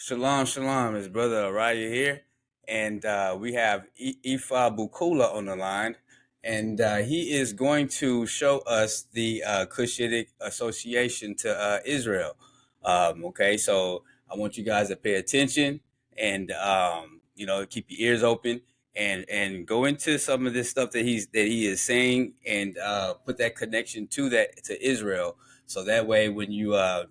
Shalom, shalom. His brother Araya here, and we have Ifabukola on the line, and he is going to show us the Kushitic Association to Israel. Okay, so I want you guys to pay attention and keep your ears open and go into some of this stuff that he is saying and put that connection to that to Israel. So that way, when so a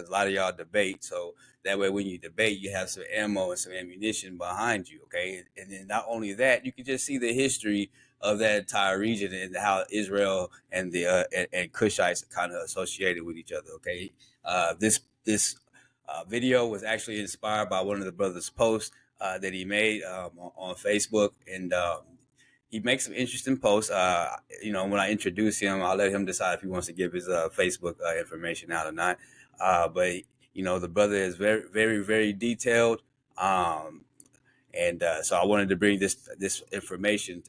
lot of y'all debate, so that way, when you debate, you have some ammo and some ammunition behind you. Okay, and then not only that, you can just see the history of that entire region and how Israel and the and Kushites are kind of associated with each other. Okay, this video was actually inspired by one of the brothers' posts that he made on Facebook, and he makes some interesting posts. When I introduce him, I'll let him decide if he wants to give his Facebook information out or not. But the brother is very, very, very detailed. Um, and so I wanted to bring this information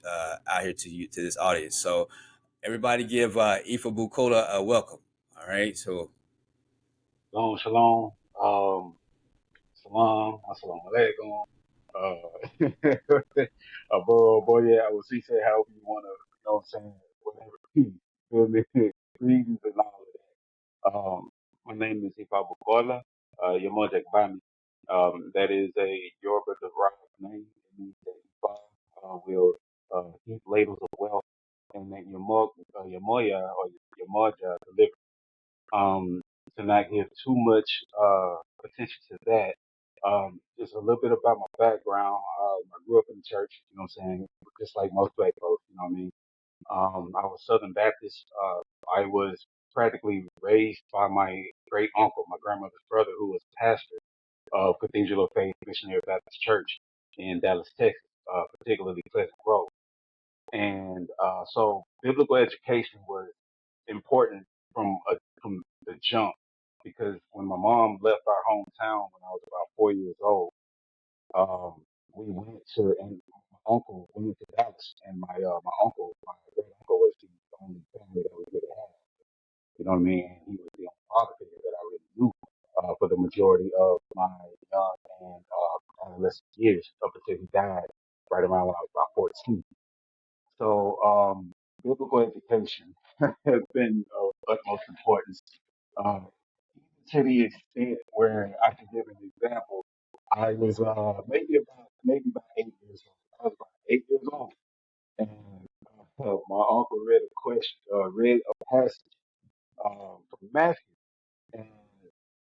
out here to you, to this audience. So everybody give Ifabukola a welcome. All right. So Shalom, shalom. Salam, assalamu alaikum. Boy, yeah, I will see, say, however you want to, what I'm saying, whatever. Feel me? Greetings and all of that. My name is Ifabukola, Yamojek Bami. That is a Yoruba derived name. It means that Ifa, will, heap ladles of wealth, and that Yamoya or Yamoja deliver. um, to not give too much attention to that. Just a little bit about my background. I grew up in the church, just like most black folks, you know what I mean? I was Southern Baptist. I was practically raised by my great uncle, my grandmother's brother, who was pastor of Cathedral of Faith Missionary Baptist Church in Dallas, Texas, particularly Pleasant Grove. And so biblical education was important from the jump because when my mom left our hometown when I was about 4 years old, we went to and my uncle we went to Dallas, and my uncle, my great uncle, was the only family that we really had. You know what I mean? And he was the only father figure that I really knew for the majority of my young and adolescent years up until he died right around when I was about 14. So, biblical education has been of utmost importance, um, to the extent where I can give an example. I was maybe about 8 years old. I was about 8 years old, and my uncle read a passage from Matthew, and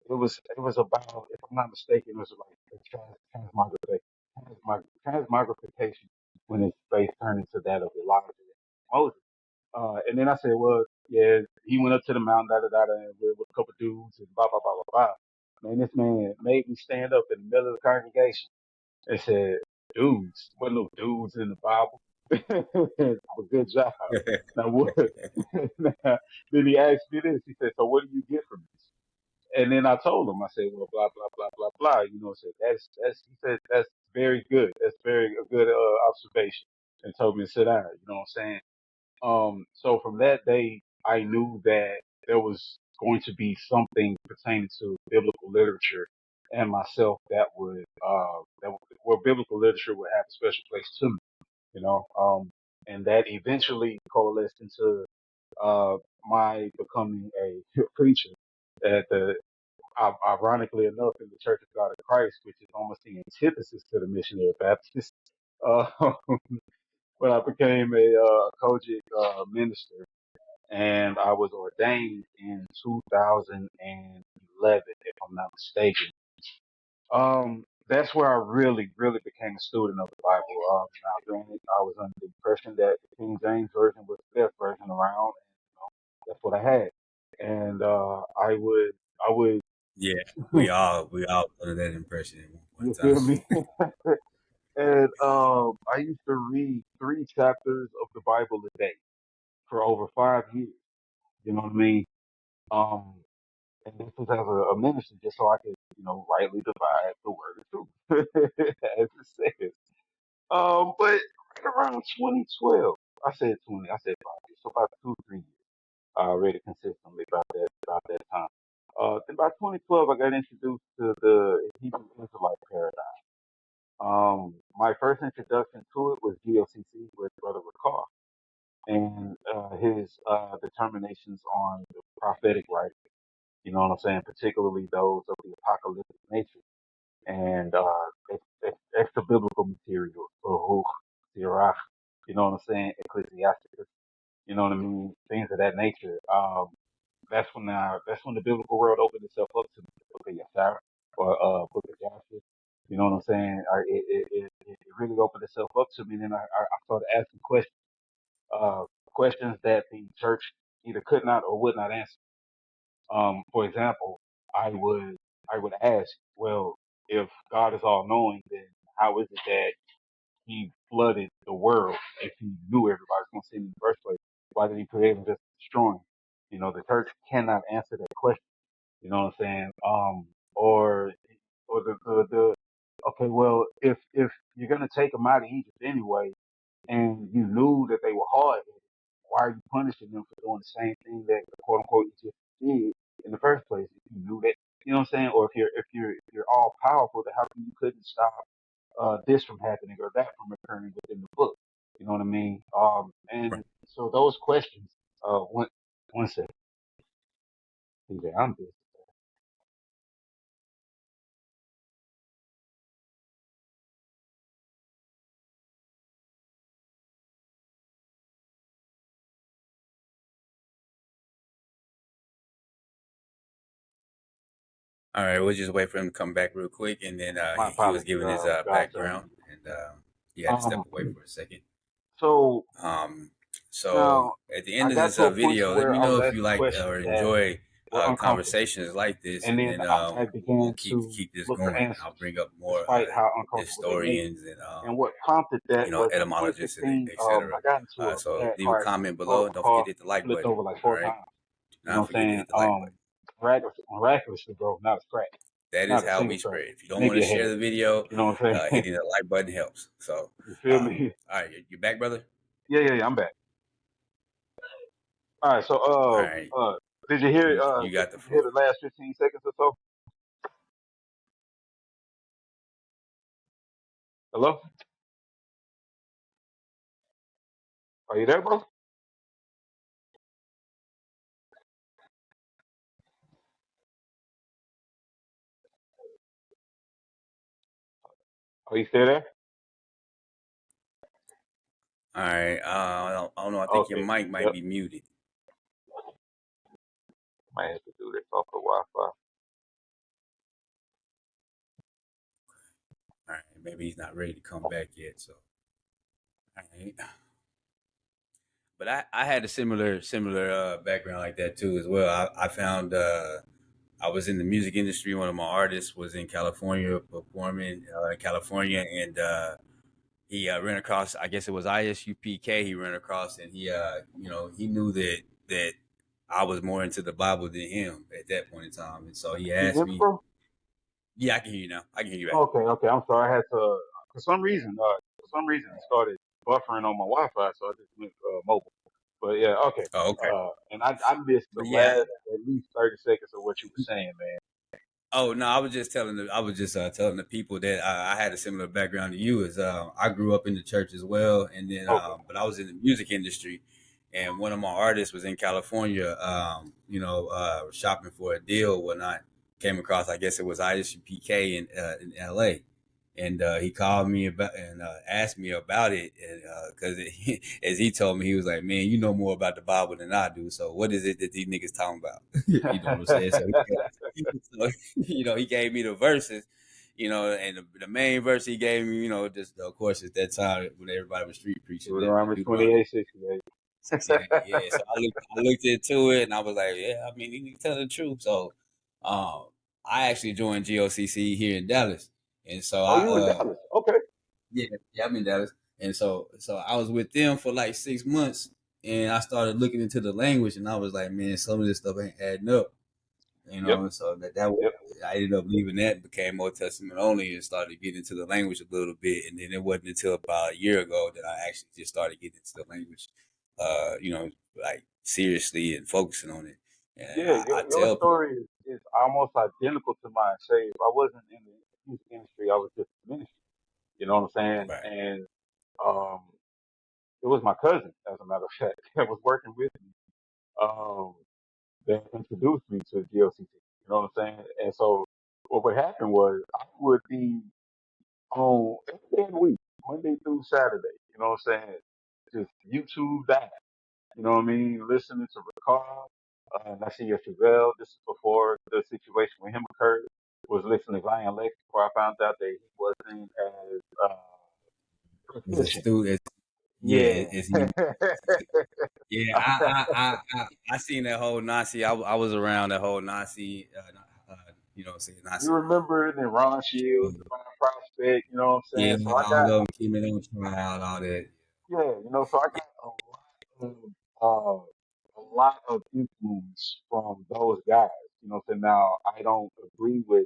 it was about, if I'm not mistaken, it was like the transmogrification when his face turned into that of Elijah and Moses. And then I said, well, yeah, he went up to the mountain, da da da, da, and with a couple dudes and blah blah blah blah blah. Man, this man made me stand up in the middle of the congregation and said, dudes, what no dudes in the Bible? A good job. Now what? Now, then he asked me this. He said, so what do you get from this? And then I told him, I said, well, blah blah blah blah blah. Said that's he said that's very good. That's very a good observation, and told me to sit down. You know what I'm saying? So from that day, I knew that there was going to be something pertaining to biblical literature and myself where biblical literature would have a special place to me, you know. And that eventually coalesced into uh my becoming a preacher at the ironically enough in the Church of God of Christ, which is almost the antithesis to the missionary Baptist. Uh, but I became a Kojic minister, and I was ordained in 2011, if I'm not mistaken. That's where I really, really became a student of the Bible. Now, granted, I was under the impression that the King James version was the best version around, and that's what I had. And I would, yeah, we all under that impression at one you time. feel me? And I used to read 3 chapters of the Bible a day for over 5 years. You know what I mean? Um, and this was as a minister, just so I could, rightly divide the word of truth, as it says. But right around 2012, I said 20, I said 5 years, so about 2, 3 years. I read it consistently about that time. Then by 2012, I got introduced to the Hebrew Israelite paradigm. My first introduction to it was GOCC with Brother Ricard and his determinations on the prophetic writing. You know what I'm saying? Particularly those of the apocalyptic nature and extra biblical material, Baruch, Sirach, you know what I'm saying? Ecclesiasticus, you know what I mean? Things of that nature. That's when the biblical world opened itself up to me, the book of Yeshua or book of Joshua. You know what I'm saying? It really opened itself up to me. And then I started asking uh, questions that the church either could not or would not answer. For example, I would I would ask, well, if God is all knowing, then how is it that He flooded the world if He knew everybody's going to sin in the first place? Why did He create them just to destroy them? You know, the church cannot answer that question. You know what I'm saying? Or the okay, well, if you're gonna take them out of Egypt anyway, and you knew that they were hard, why are you punishing them for doing the same thing that the quote unquote Egyptians did in the first place? If you knew that, you know what I'm saying? Or if you're all powerful, then how come you couldn't stop this from happening or that from occurring within the book? You know what I mean? And so those questions, one second, TJ, I'm busy. All right, we'll just wait for him to come back real quick, and then My he was apologies, giving his Godson. background, and he had to step Um, away for a second. so Um, so now at the I end of got this to a point to video, let me where I know was if you asking like questions or that enjoy were uncomfortable, conversations like this, and and then then I we'll began to keep this look for going. I'll answers, bring up more despite how uncomfortable they may be. historians and And what prompted that was in etymologists and 2016. etc. I got into a So bad leave a car accident. comment below, and don't forget Car to hit the like flipped button. over like All four right, times. do You know not what I'm forget to saying? hit the like button. Miraculously, bro, not a scratch, That is not a how single we scratch, spread. If you don't want maybe to a share hair. the video, You know what I'm saying? hitting the like button helps. So, You feel me? all right, you back, brother? Yeah, I'm back. All right, so All right, did you hear you got the did you hear floor. the last 15 seconds or so? Hello? Are you there, bro? Are you still there? All right, I don't know. I think your Okay. mic might Yep. be muted. Might have to do this off the Wi-Fi. All right, maybe he's not ready to come back yet. So, all right. But I had a similar background like that too as well. I found I was in the music industry. One of my artists was in California performing in California, and he ran across. I guess it was ISUPK. He ran across, and he knew that I was more into the Bible than him at that point in time, and so he Can you asked hear me, me. bro? Yeah, I can hear you now. I can hear you back. Okay. I'm sorry. I had to for some reason it started buffering on my Wi-Fi, so I just went mobile. But yeah, okay. Oh, okay. And I missed the But yeah, last at least 30 seconds of what you were saying, man. oh no, I was just telling the people that I had a similar background to you. As I grew up in the church as well, and then Okay. but I was in the music industry, and one of my artists was in California. Shopping for a deal, whatnot. Came across, I guess it was ISUPK in LA, and he called me about and asked me about it, and because as he told me, he was like, "Man, you know more about the Bible than I do. So what is it that these niggas talking about?" You know what I'm saying? So he gave me the verses, and the main verse he gave me, just of course at that time when everybody was street preaching the Deuteronomy Deuteronomy. 28:68. Yeah. So I looked into it and I was like, yeah, I mean, he tell the truth. So, um, I actually joined GOCC here in Dallas, and so Oh, you in Dallas? Okay. yeah, I'm in Dallas, and so I was with them for like 6 months, and I started looking into the language, and I was like, man, some of this stuff ain't adding up. Yep. So Yep. I ended up leaving that, became Old Testament only, and started getting into the language a little bit. And then it wasn't until about a year ago that I actually just started getting into the language, like seriously and focusing on it. And Yeah. I Your tell people, story is is almost identical to mine. Say if I wasn't in the music industry, I was just in ministry. You know what I'm saying? Right. And um, it was my cousin, as a matter of fact, that was working with me. Um, that introduced me to GLCT. You know what I'm saying? And so what would happen was I would be on every day of the week, Monday through Saturday. You know what I'm saying? Just YouTube that. You know what I mean? Listening to Ricard, and I see your Chevelle. This is before the situation with him occurred. Was listening to Zion Lex before I found out that he wasn't as It's a proficient. student. Yeah, Yeah. it's yeah. I seen that whole Nazi. I was around that whole Nazi. You know, what I'm saying You Nazi. remember the Ron Shields, the Ron Prospect, you know what I'm Yeah, saying? So I all got, of them came in on trial, all that. yeah, so I got a lot of influence from those guys. You know what I'm saying? Now, I don't agree with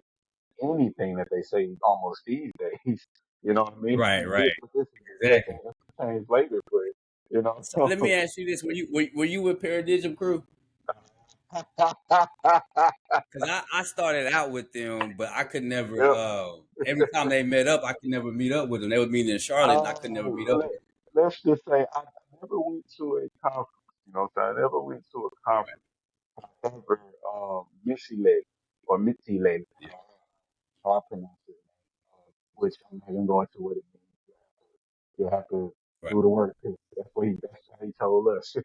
anything that they say almost these days. You know what I mean? Right, right, But this is that exactly. that change later, but you know. So let me ask you this: were you with Paradigm Crew? Because I started out with them, but I could never. Yep. Every time they met up, I could never meet up with them. They would meet in Charlotte, and I could never meet up Let, with them. let's just say I never went to a conference. You know what I'm saying? I never went to a conference ever Missy Leg or Mitzi Leg, Yeah. how I pronounce it, which I'm not even going to what it means. You'll have to Right. do the work 'cause that's how he told us.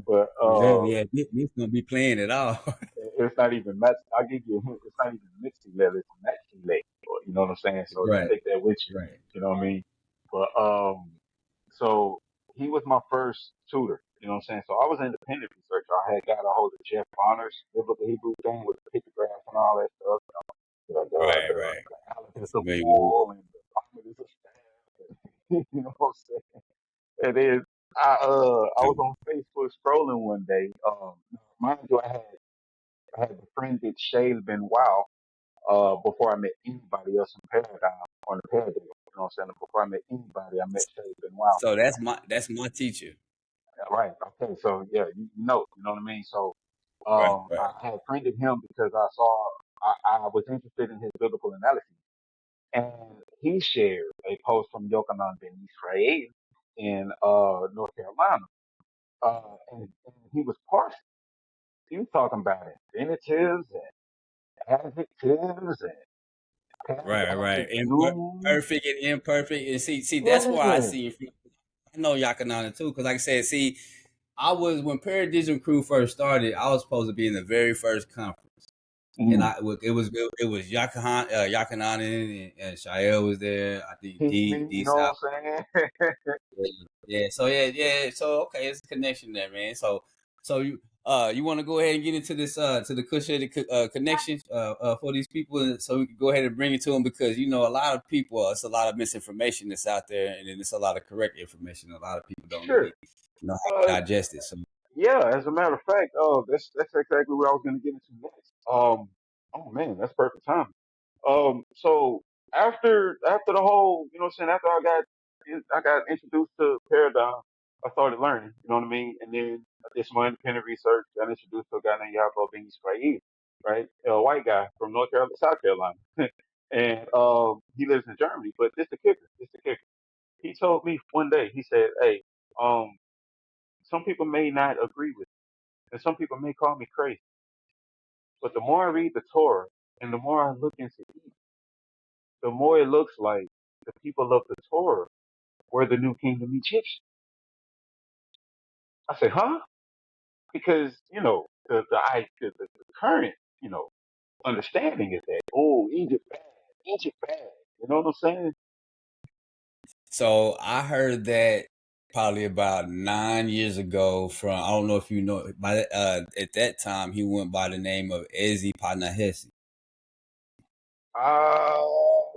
But Exactly. Yeah, this gonna be playing it all. it's not even match. I'll give you a hint. It's not even Mitzi Leg. It's Maxi Leg. You know what I'm saying? So Right. take that with you. Right. You know what I mean? But so he was my first tutor. You know what I'm saying? So I was an independent researcher. I had got a hold of Jeff Bonner's biblical Hebrew thing with the pictographs and all that stuff. Right. Right. The I'm alphabet of familiar with it. wool and the prominence of staff. You know what I'm saying? And then I was Too. on Facebook scrolling one day. Mind you, I had befriended Shay Ben Wow before I met anybody else in Paradigm on the Paradigm. You know what I'm saying? Before I met anybody, I met Shay Ben Wow. So that's my teacher. Right. Okay. So yeah, you know what I mean. So Right. Right. I had friended him because I was interested in his biblical analysis, and he shared a post from Yochanan ben Israel in North Carolina, and he was parsing. He was talking about infinitives and adjectives and past Right. Right. active And doom. perfect and imperfect. And see, that's why I Yeah. see. I know Yakanana too, because like I said, see, I was when Paradigm Crew first started. I was supposed to be in the very first conference. And Mm. it was Yakanan and Shael was there. I think Kingman, you D know South. what I'm saying? Yeah. So yeah. So okay, it's a connection there, man. So you want to go ahead and get into this to the Kushitic connection for these people, so we can go ahead and bring it to them because you know a lot of people, it's a lot of misinformation that's out there, and then it's a lot of correct information. A lot of people don't Sure. really know how Uh, to digest it. So Yeah, as a matter of fact, that's exactly what I was going to get into next. Oh man, that's perfect time. So after the whole, you know what I'm saying, after I got introduced to Paradigm, I started learning, you know what I mean, and then I did some more independent research. Got introduced to a guy named Yaakov Ben Israel, right, a white guy from North Carolina, South Carolina, and he lives in Germany. But this the kicker, this the kicker. He told me one day, he said, "Hey, um, some people may not agree with." And some people may call me crazy, but the more I read the Torah and the more I look into it, the more it looks like the people of the Torah were the new kingdom Egyptians. I said, huh? Because, the current, understanding is that, oh, Egypt bad. You know what I'm saying? So I heard that probably about 9 years ago from I don't know if you know by at that time he went by the name of Ezi Panahesi.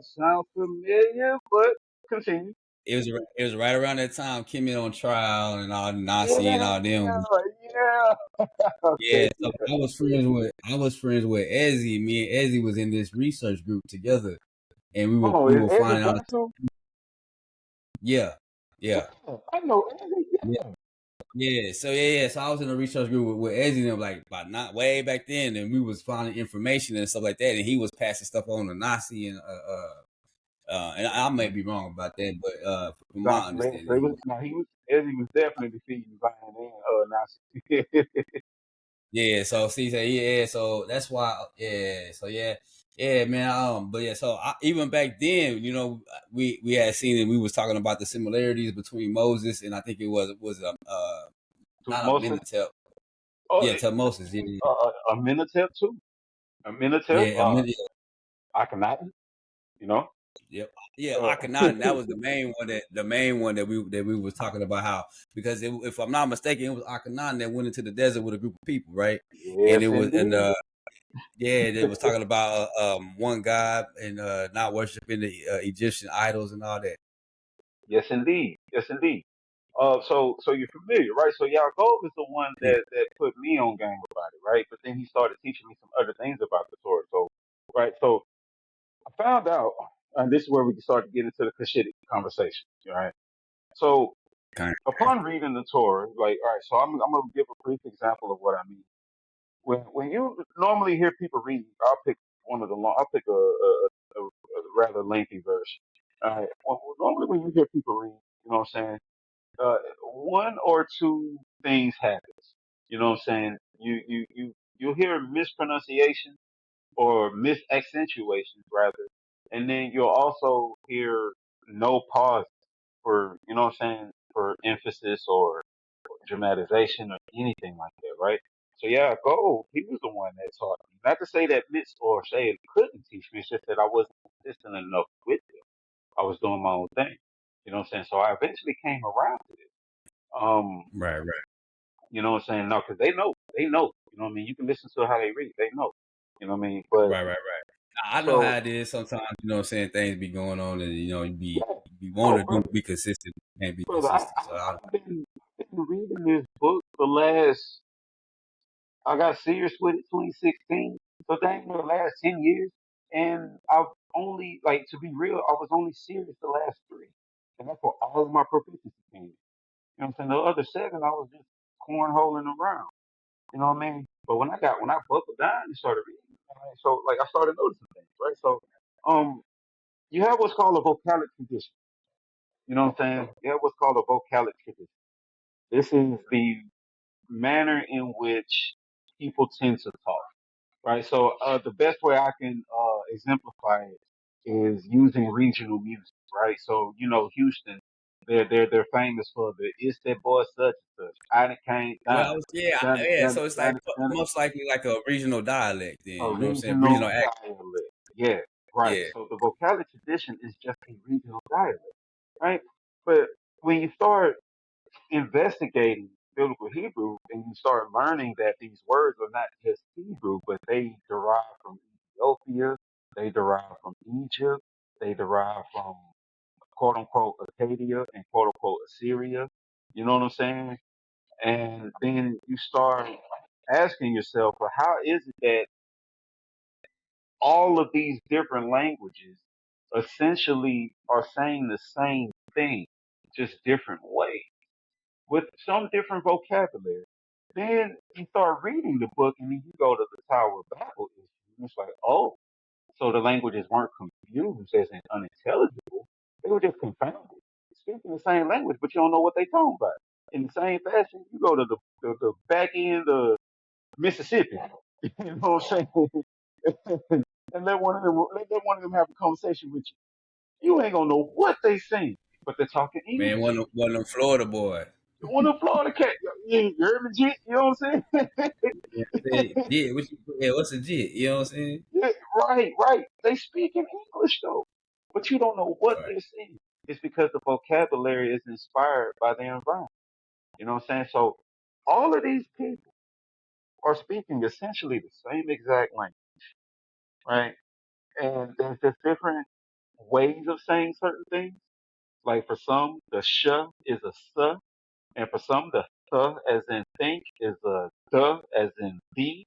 Sounds familiar, but continue. It was right around that time Kimmy on trial and all the Nazi and Yeah, all them. yeah. Yeah, Okay, so yeah. I was friends with Ezi. Me and Ezi was in this research group together, and Oh, we is were Ezra finding out. Johnson? Yeah, Yeah, yeah, I know Ezra. yeah. Yeah. So I was in a research group with Ezzy and them, like about not way back then, and we was finding information and stuff like that, and he was passing stuff on to Nasi and I may be wrong about that, but from my Zion Man. So understanding, it he was was. now he was Ezzy was definitely feeding Zion and Nasi. Yeah, so see, so yeah, so that's why, yeah, man. But yeah, so even back then, we had seen it. We was talking about the similarities between Moses and I think it was To not a Moses. Minotaur, Oh, yeah, to Moses, a Minotaur too. A Minotaur. yeah, a Min- Akhenaten. You know. Yep. Yeah, Uh, Akhenaten. That was the main one that we was talking about how because if I'm not mistaken, it was Akhenaten that went into the desert with a group of people, right? And it yes, was indeed. yeah, they was talking about one God and not worshiping the Egyptian idols and all that. Yes, indeed. Yes, indeed. So you're familiar, right? So Yaakov is the one Yeah, that put me on game about it, right? But then he started teaching me some other things about the Torah. So, right. So I found out, and this is where we can start to get into the Kushitic conversation, right? So kind upon reading the Torah, like, all right, so I'm gonna give a brief example of what I mean. When you normally hear people read, I'll pick I'll pick a rather lengthy verse. All right. Normally when you hear people read, you know what I'm saying? One or two things happens. You know what I'm saying? You'll hear mispronunciation or misaccentuations rather, and then you'll also hear no pause for you know what I'm saying for emphasis or dramatization or anything like that, right? So he was the one that taught me. Not to say that Mitz or Shay couldn't teach me, it's just that I wasn't consistent enough with them. I was doing my own thing. You know what I'm saying? So I eventually came around to it. right, right, You know what I'm saying? No, because they know. You know what I mean? You can listen to how they read, they know. You know what I mean? But right. I know so how it is. Sometimes what I'm saying, things be going on, and you yeah, be no, wanting to brother, be consistent, can't be brother, consistent. So I've been reading this book the last I got serious with it 2016. So dang near the last 10 years. And I've only, like, to be real, I was only serious the last three. And that's where all of my proficiency came. You know what I'm saying? The other seven, I was just cornholing around. You know what I mean? But when I buckled down and started reading, right, so, like, I started noticing things, right? So, um, you have what's called a vocalic tradition. You know what I'm saying? You have what's called a vocalic tradition. This is the manner in which people tend to talk. Right. So the best way I can exemplify it is using regional music. Right. So Houston, they're famous for the "It's that boy such and such." I done came well, down, yeah. So it's like most likely like a regional dialect. Then a you know what I'm saying? Regional regional act. dialect. Yeah. Right. Yeah. So the vocabulary tradition is just a regional dialect. Right. But when you start investigating biblical Hebrew and you start learning that these words are not just Hebrew, but they derive from Ethiopia, they derive from Egypt, they derive from quote unquote Acadia and quote unquote Assyria. You know what I'm saying? And then you start asking yourself, well, how is it that all of these different languages essentially are saying the same thing, just different ways? With some different vocabulary. Then you start reading the book and then you go to the Tower of Babel issue. And it's like, oh, so the languages weren't confused as in unintelligible. They were just confounded. Speaking the same language, but you don't know what they talking about. In the same fashion, you go to the back end of Mississippi. You know what I'm saying? And let one of them have a conversation with you. You ain't gonna know what they saying, but they're talking Man, English. one of them Florida boys. One of Florida cat. You heard me, G? You know what I'm saying? Yeah, yeah, what's a jit? You know what I'm saying? Yeah, right, right. They speak in English though, but you don't know what Right. they're saying. It's because the vocabulary is inspired by their environment. You know what I'm saying? So all of these people are speaking essentially the same exact language, right? And there's just different ways of saying certain things. Like for some, the sh is a s, and for some, the th as in think is a the as in the.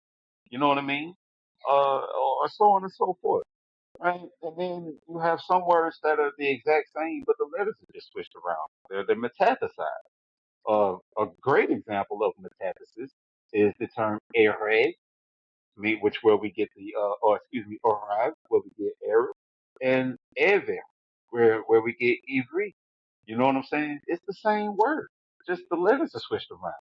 You know what I mean? Or so on and so forth. Right? And then you have some words that are the exact same, but the letters are just switched around. They're metastasized. A great example of metathesis is the term ere, which where we get the or excuse me, orive, where we get Arab, and ever, where we get Ivri. You know what I'm saying? It's the same word, just the letters are switched around,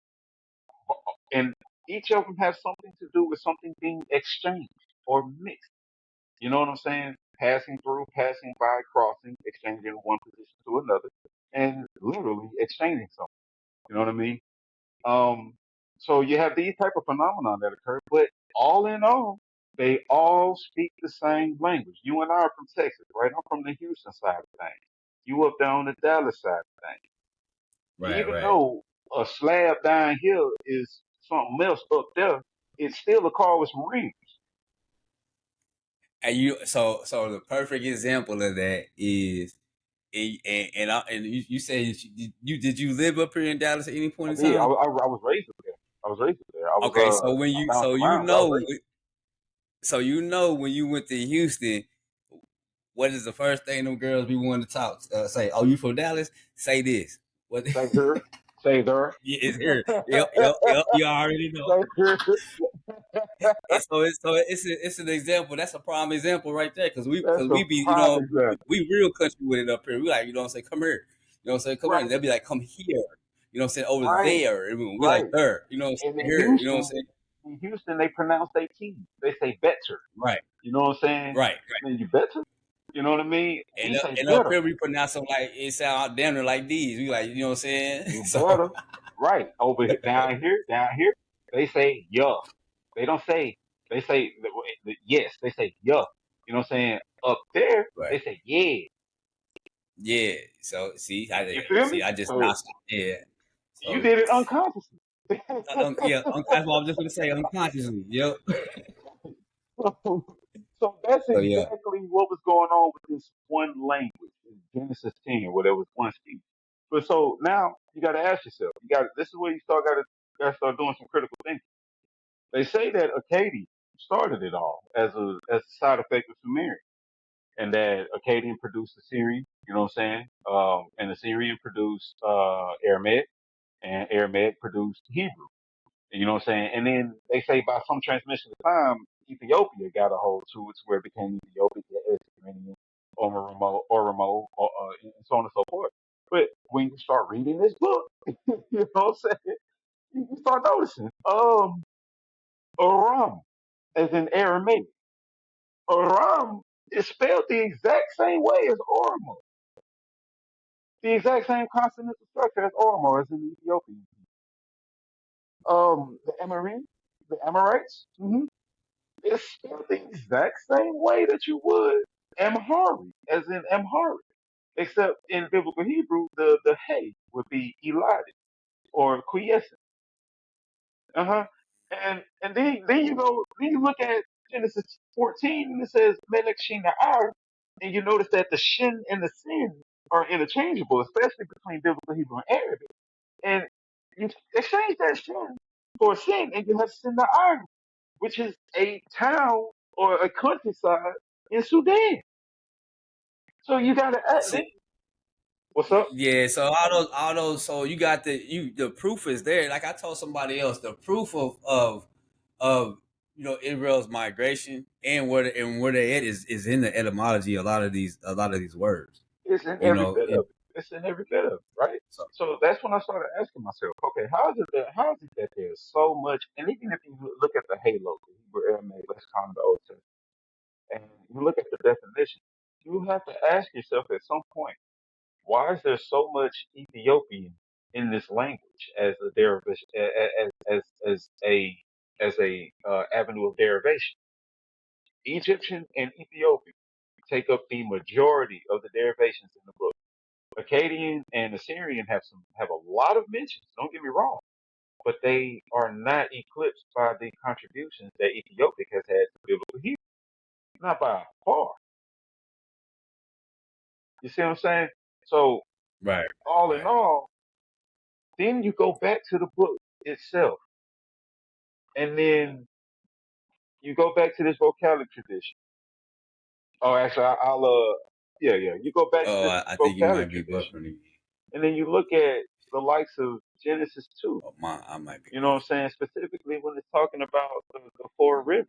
and each of them have something to do with something being exchanged or mixed. You know what I'm saying? Passing through, passing by, crossing, exchanging one position to another, and literally exchanging something. You know what I mean? Um, so you have these type of phenomenon that occur, but all in all, they all speak the same language. You and I are from Texas, right? I'm from the Houston side of things. You up there on the Dallas side of things. Right, Even right. though a slab down here is something else up there, it's still a car with some rims. And so the perfect example of that is, you say did you live up here in Dallas at any point I in did. time? I was raised up there. I was raised up there. I was Okay, so I bounced around, but I was raised. when you went to Houston, what is the first thing them girls be wanting to talk say? Oh, you from Dallas? Say this. What? Say here, say there, Yeah, it's here. Yep, yep, yep. You already know. say here. It's an example. That's a prime example right there. That's Because a we be prime example. we real country with it up here. We like say come here. Say come here. And Right, they'll be like come here. Over right, there. And we like right. there. And Here. You know what I'm saying? In Houston, they pronounce their T. They say better. Right, You know what I'm saying? right. Man, you better. You know what I mean? We say And up better. here we pronounce them like it sound damn near like these. We like you know what I'm saying? You So better. Right. Over here, down here, they say yeah. They don't say, they say, yes, they say yeah. You know what I'm saying? Up there, right. they say yeah. Yeah. So You feel me? I just So notched it. Yeah. you So did it unconsciously. yeah, that's what I was just gonna say unconsciously. Yep. So, so that's So yeah. exactly what was going on with this one language in Genesis 10, where there was one speech. But so now you got to ask yourself, this is where you got to start doing some critical thinking. They say that Akkadian started it all as a side effect of Sumerian, and that Akkadian produced Assyrian. You know what I'm saying? And Assyrian produced Aramaic, and Aramaic produced Hebrew. You know what I'm saying? And then they say by some transmission of time, Ethiopia got a hold to it, to where it became Ethiopia, Assyrian, and so on and so forth. But when you start reading this book, you know what I'm saying? You start noticing, Aram, as in Aramaic. Aram is spelled the exact same way as Oromo. The exact same consonant structure as Oromo, as in Ethiopian. The Amorites, it's spelled the exact same way that you would Amharic, as in Amharic. Except in biblical Hebrew, the hey would be elided or quiescent. Uh-huh. And then you look at Genesis 14 and it says Melech Shina Ar, and you notice that the shin and the sin are interchangeable, especially between biblical Hebrew and Arabic. And you exchange that shin for a sin, and you have Shina Ar, which is a town or a countryside in Sudan. So you gotta See, what's up? yeah, so all those so you got the proof is there. Like I told somebody else, the proof of Israel's migration and where they at is in the etymology of a lot of these words. It's in You every know, bit of it. It's in every bit of it, right? so So that's when I started asking myself, okay, how is it that there's so much, and even if you look at the halo, the Hebrew Aramaic lexicon of the Old Testament, and you look at the definition, you have to ask yourself at some point, why is there so much Ethiopian in this language as a derivation, as a avenue of derivation? Egyptian and Ethiopian take up the majority of the derivations in the book. Akkadian and Assyrian have a lot of mentions. Don't get me wrong, but they are not eclipsed by the contributions that Ethiopic has had to biblical Hebrew. Not by far. You see what I'm saying? So right, all in right. all, then you go back to the book itself, and then you go back to this vocalic tradition. Oh, actually, I'll yeah. You go back to Oh, this I think you vocalic might be tradition, buffering. and then you look at the likes of Genesis 2. Oh, I might be You know what wrong. I'm saying? Specifically when it's talking about the four rivers.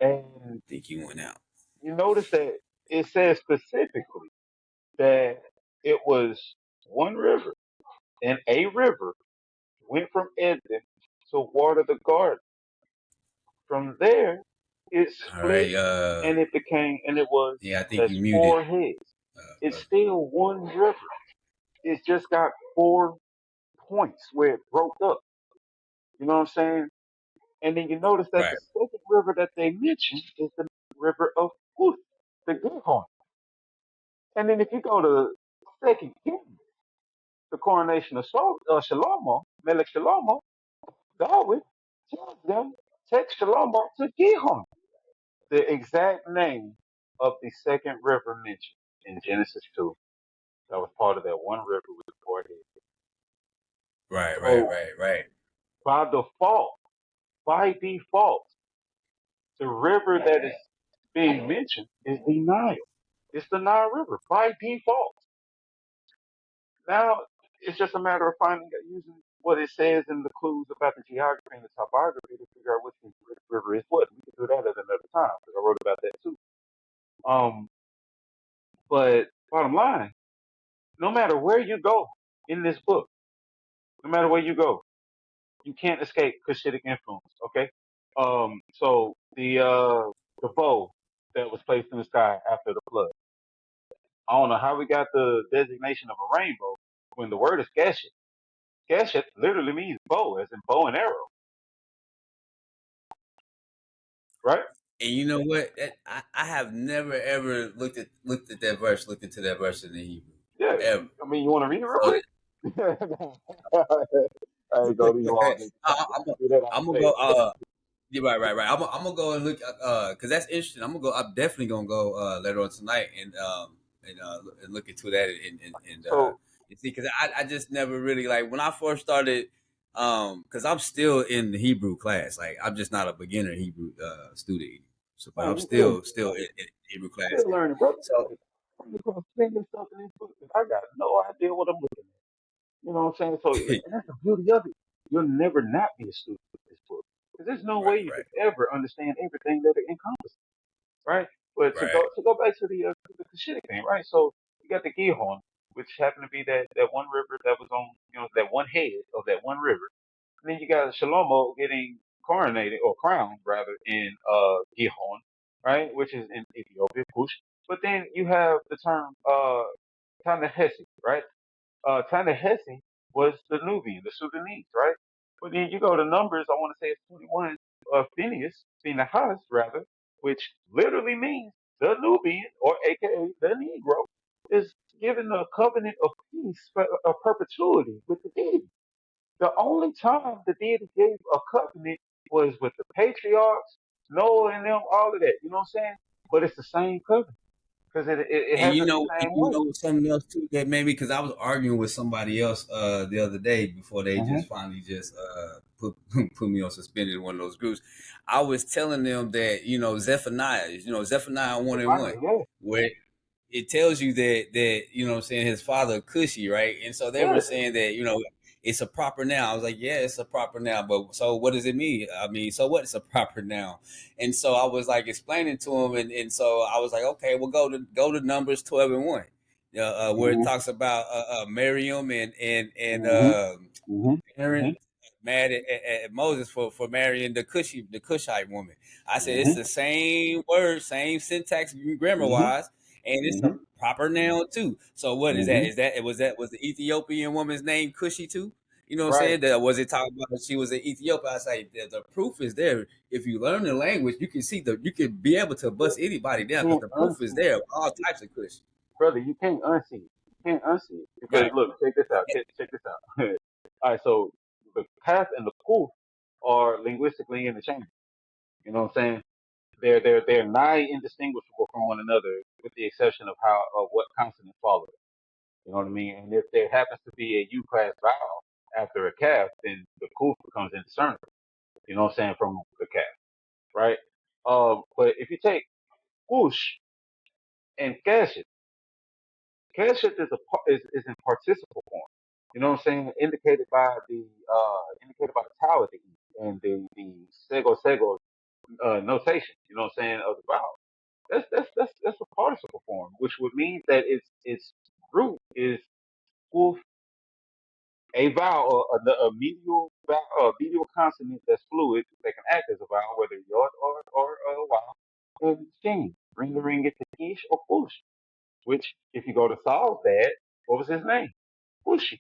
And I think you went out. you notice that it says specifically that it was one river, and a river went from Eden to water the garden. From there, it All split right. and it became, and it was Yeah, I think as you muted, four heads. It's brother. still one river. It's just got four points where it broke up. You know what I'm saying? And then you notice that Right. the second river that they mentioned is the river of Puth, the Gihon. And then if you go to Second Kings, the coronation of Shalomo, Melech Shalomo, David tells them, take Shalomo to Gihon, the exact name of the second river mentioned in Genesis 2. That was part of that one river with the four heads. Right. Right. So Right. Right. by default, the river that is being mentioned is the Nile. It's the Nile River by default. Now it's just a matter of using what it says in the clues about the geography and the topography to figure out which river is what. We can do that at another time because I wrote about that too. Um, but bottom line, no matter where you go in this book, no matter where you go, you can't escape Cushitic influence. Okay. So the bow that was placed in the sky after the flood. I don't know how we got the designation of a rainbow when the word is Geshet. Geshet literally means bow, as in bow and arrow, right? And you know what? I have never ever looked into that verse in the Hebrew Yeah. ever. I mean, you want to read it real So quick? I ain't gonna do all this. Do that I'm after gonna day. go. Yeah, right. I'm gonna go and look. Cause that's interesting. I'm gonna go. I'm definitely gonna go later on tonight and look into that So, and see. Cause I just never really like when I first started. Cause I'm still in the Hebrew class. Like I'm just not a beginner Hebrew student. So, but I'm man, yeah, still in Hebrew class. still learning, brother. So I'm just gonna sing this stuff in this book. I got no idea what I'm looking at. You know what I'm saying? So, and that's the beauty of it. You'll never not be a student of this book. Because there's no way right, you right, could ever understand everything that it encompasses, right? But to right. go back to the Cushitic thing, right? So you got the Gihon, which happened to be that one river that was on, that one head of that one river. And then you got Shalomo getting coronated or crowned rather in Gihon, right? Which is in Ethiopia, Kush. But then you have the term Ta-Nehesi, right? Ta-Nehesi was the Nubian, the Sudanese, right? But then you go to Numbers, I want to say it's 21, Phinehas rather, which literally means the Nubian, or aka the Negro, is given a covenant of peace for a perpetuity with the deity. The only time the deity gave a covenant was with the patriarchs, Noah and them, all of that. You know what I'm saying? But it's the same covenant because it happened the And same you way. know something else too that maybe because I was arguing with somebody else the other day before they Hmm. just finally just put put me on suspended in one of those groups. I was telling them that Zephaniah, Zephaniah The 1:1, Bible, yeah, where it tells you that what I'm saying, his father Cushi, right? And so they were yeah. saying that it's a proper noun. I was like, yeah, it's a proper noun, but so what does it mean? I mean, so what is a proper noun? And so I was like explaining to him, and so I was like, okay, well go to Numbers 12:1, where it Hmm. talks about Miriam and Hmm. Hmm. Aaron Hmm. mad at Moses for marrying the Cushite woman. I said it's Hmm. the same word, same syntax, grammar Hmm. wise, and it's a Hmm. proper noun too. So what is that? Hmm. Was the Ethiopian woman's name Cushi too? You know what I'm Right. saying? That was it talking about that she was in Ethiopia? I say the proof is there. If you learn the language, you can see you can be able to bust anybody You down because can't the proof is unsee it. there. All types of Cush. Brother, you can't unsee it. You can't unsee it. Because Right, look, check this out. Check this out. All right, so the path and the proof are linguistically interchangeable. You know what I'm saying? They're nigh indistinguishable from one another, with the exception of what consonant follows. You know what I mean? And if there happens to be a U class vowel after a calf, then the kuf becomes indiscernible. You know what I'm saying, from the calf, right? But if you take whoosh and keshet, keshet is in participle form. You know what I'm saying? Indicated by the tower at the east and the sego sego notation. You know what I'm saying, of the vowel. That's a participle form, which would mean that its root is wolf, a vowel, a medial vowel, a medial consonant that's fluid that can act as a vowel, whether yod or a vowel. And shin, ring it to ish or push. Which, if you go to solve that, what was his name? Pushi.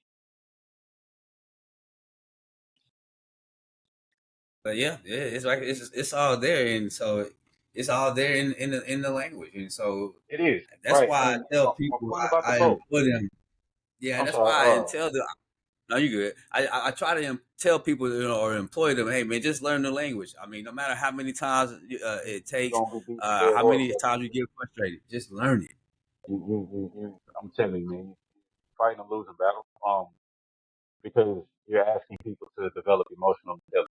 But yeah, yeah, it's like it's all there, and so it's all there in the language, and so It is that's right. why I And tell my people point about the I bow. employ them. Yeah, I'm that's sorry. why I tell them. No, you good. I try to tell people, or employ them. Hey, man, just learn the language. I mean, no matter how many times it You're takes, gonna be beating a dead how horse, many brother. times you get frustrated, just learn it. I'm telling you, man, you're fighting a losing battle. Because you're asking people to develop emotional intelligence.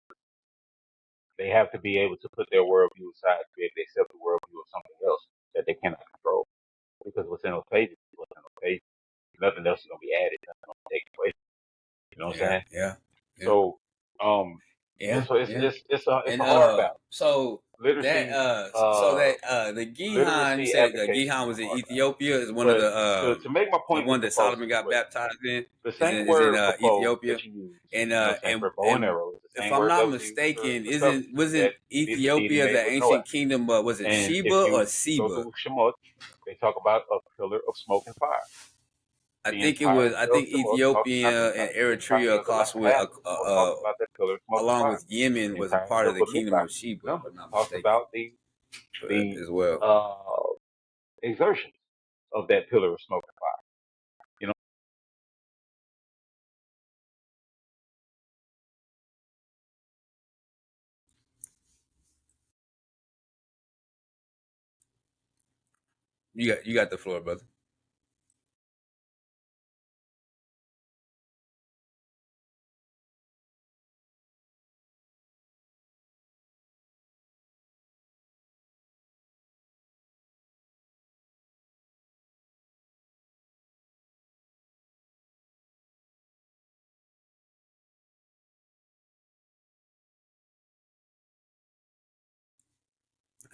They have to be able to put their worldview aside to be able to accept the worldview of something else that they cannot control. Because what's in those pages is what's in those pages. Nothing else is gonna be added, nothing gonna be taken away. You know what I'm Yeah, saying? yeah, yeah, So, yeah, so it's yeah. it's it's a it's And a hard battle. Literacy, the Gihan, you literacy said application Gihan is was a in hard battle. Ethiopia. Is one of But to make my the point with one the that bow Solomon got situation, baptized in the is same in word for bow Ethiopia. that you use, And you know what I'm saying, for bow and and arrow is the if same I'm word not that was used mistaken, for feathers that wasn't the deity Ethiopia made the with Noah. ancient kingdom? Was it And if Sheba or you go Seba? through Shemot, they talk about a pillar of smoke and fire. The I entirety of think Shemot, not the Ethiopia and entire, the Eritrea, entirety of of the course, latter with half of Shemot talks about that pillar of smoke and along fire. with Yemen, The was a entirety part of of the kingdom Bamidbar, of Sheba, if numbers, I'm not talks mistaken, about the as well. exertions of that pillar of smoke and fire. You know, You got the floor, brother.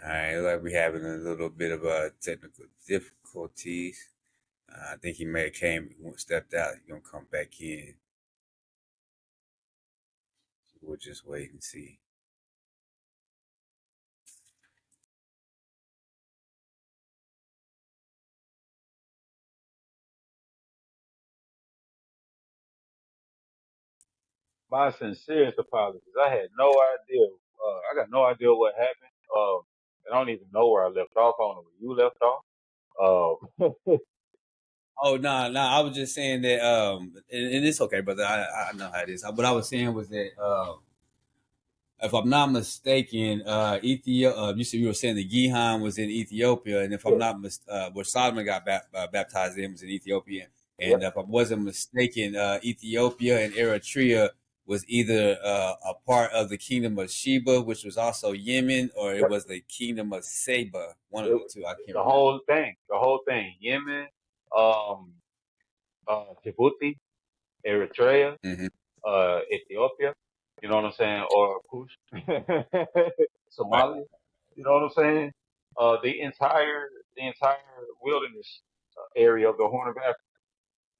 All right, like we having a little bit of technical difficulties. I think he may have stepped out. He's gonna come back in. We'll just wait and see. my sincerest apologies. I had no idea. I got no idea what happened. I don't even know where I left off. I don't know where you left off. Oh no, no, I was just saying that, and it's okay, brother. I know how it is. What I was saying was that, if I'm not mistaken, you said you were saying the Gihan was in Ethiopia, and if I'm Yeah, not where Solomon got baptized in was in Ethiopia, yep, and if I wasn't mistaken, Ethiopia and Eritrea was either a part of the kingdom of Sheba, which was also Yemen, or it yep. was the kingdom of Seba, one of It, the two. I can't the remember. whole thing, the whole thing. Yemen, um, Djibouti, Eritrea, Hmm. Ethiopia. You know what I'm saying? Or Kush, Right. Somalia. You know what I'm saying? The entire wilderness area of the Horn of Africa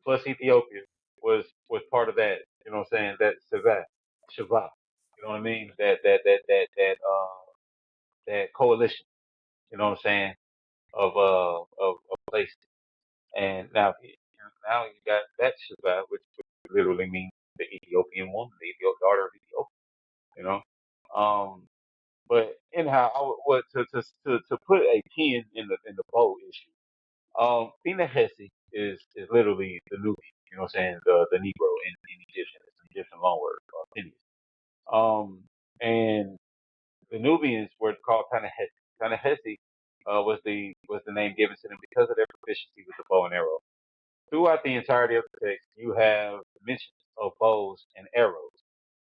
plus Ethiopia was part of that. You know what I'm saying? That Shava. You know what I mean? That coalition. You know what I'm saying? Of places. And now you got that Shava, which literally means the Ethiopian woman, the Ethiopian daughter of Ethiopia. You know. But anyhow, to put a pin in the bow issue. Fina Hesse is literally the Nubian. You know what I'm saying? The Negro in Egyptian. It's an Egyptian loanword, Phineas. And the Nubians were called Tanahesi. Tanahesi was the name given to them because of their proficiency with the bow and arrow. Throughout the entirety of the text, you have mentions of bows and arrows.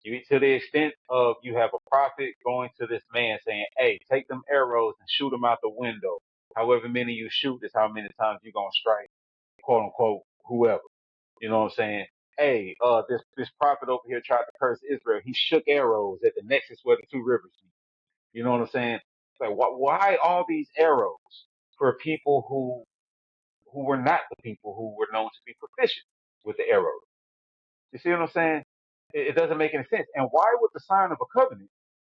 To the extent of you have a prophet going to this man saying, "Hey, take them arrows and shoot them out the window. However many you shoot is how many times you're gonna strike, quote unquote, whoever." You know what I'm saying? hey, this prophet over here tried to curse Israel. He shook arrows at the nexus where the two rivers meet. You know what I'm saying? Like, why all these arrows for people who were not the people who were known to be proficient with the arrows? You see what I'm saying? It doesn't make any sense. And why would the sign of a covenant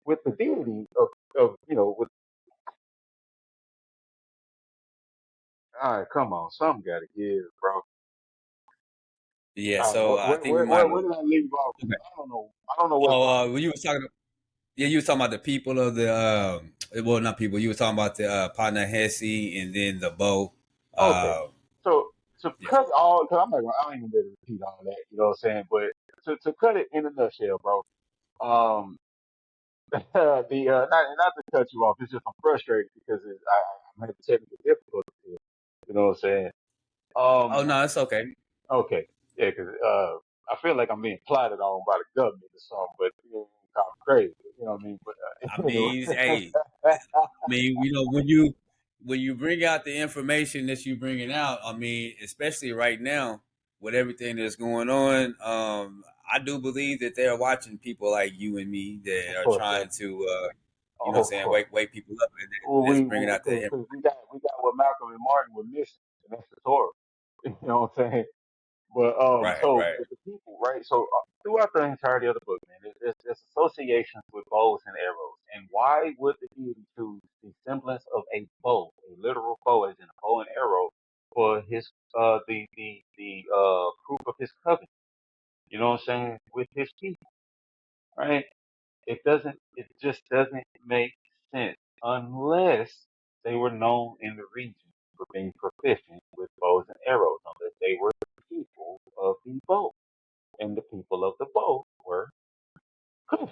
with the deity of with all right, come on, something got to give, bro. Yeah. All right, So I think we might have. where did I leave off? Okay. I don't know. I don't know what's Oh, wrong with when you was talking. Yeah, you was talking about the people of the. Well, not people. You was talking about the partner Hesse and then the bow. me. Okay, Uh, so to yeah. cut all, cause I'm not gonna, I ain't gonna be able to repeat all that. You know what I'm saying? But to cut it in a nutshell, bro. Um, not to cut you off. It's just I'm frustrated because I'm having technical difficulties here. You know what I'm saying? Oh Um, no, it's okay. okay, yeah, because I feel like I'm being plotted on by the government or something, but you know, kind of crazy. You know what I mean? I But mean, hey, anyway. I mean, when you bring out the information that you bringing out, I mean, especially right now with everything that's going on, I do believe that they're watching people like you and me that Of are course, yeah. trying to, Oh, of saying course. wake people up and Well, that's bringing out the because we got what Malcolm and Martin were missing, and that's the Torah. You know what I'm saying? But right, so right, with the people, right? So throughout the entirety of the book, man, it's associations with bows and arrows. And why would the deity choose the semblance of a bow, a literal bow, as in a bow and arrow, for his proof of his covenant? You know what I'm saying? With his people, right? It just doesn't make sense unless they were known in the region for being proficient with bows and arrows, unless they were the people of the bow. And the people of the bow were Cush.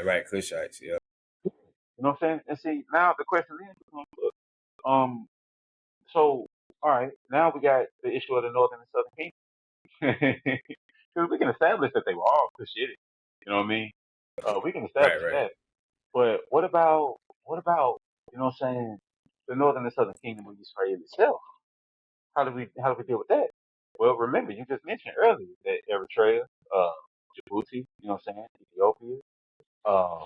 right. Kushites, yeah, You know what I'm saying? And see, now the question is, look, um, so, all right, now we got the issue of the northern and southern kingdom. Because we can establish that they were all Cushitic. You know what I mean? We can establish right. that. But what about, you know what I'm saying, the northern and southern kingdom of Israel itself? How do we deal with that? Well, remember, you just mentioned earlier that Eritrea, uh, Djibouti, you know what I'm saying, Ethiopia, uh,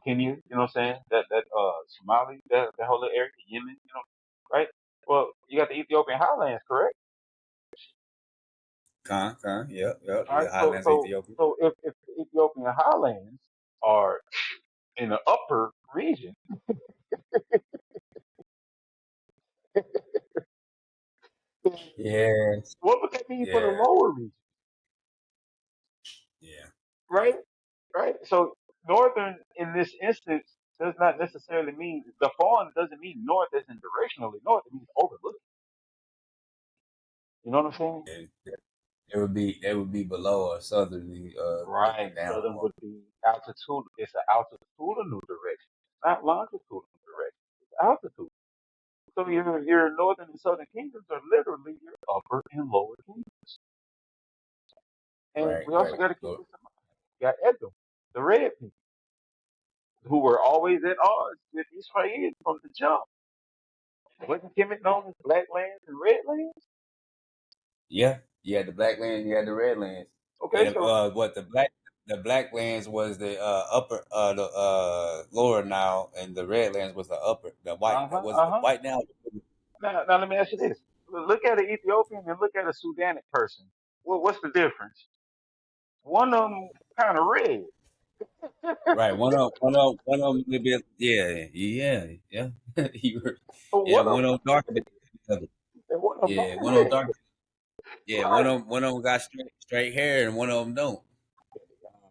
Kenya, you know what I'm saying, that Somali, that whole little area, Yemen, you know, right? Well, you got the Ethiopian highlands, correct? Yep. All right, The highlands of Ethiopia. so if the Ethiopian highlands are in the upper region, then Yeah, what would that mean for the yeah, lower region, yeah. right? Right. So northern in this instance does not necessarily mean the fawn doesn't mean north as in directionally north. It means overlooking. You know what I'm saying? Yeah. It would be below or southerly looking Right. down Southern upon. would be altitude. It's an altitudinal direction, not longitudinal direction. It's altitude. So your northern and southern kingdoms are literally your upper and lower kingdoms. And we also Right. got to keep Look, this in mind. You got Edom, the red people, who were always at odds with Israel from the jump. Wasn't Kemet known as black lands and red lands? yeah, you had the black lands, you had the red lands, Okay, and so what the black lands was the upper the lower Nile, and the red lands was the upper the white uh huh, was it uh the huh. white Nile. Now let me ask you this: look at an Ethiopian and look at a Sudanic person. Well, what's the difference? One of them kind of red. Right, one of them a bit, yeah. You were, yeah, One of one of them them, darker than the other. and one of them Yeah, not one of them red. dark. Yeah, Right. one of them got straight hair, and one of them don't.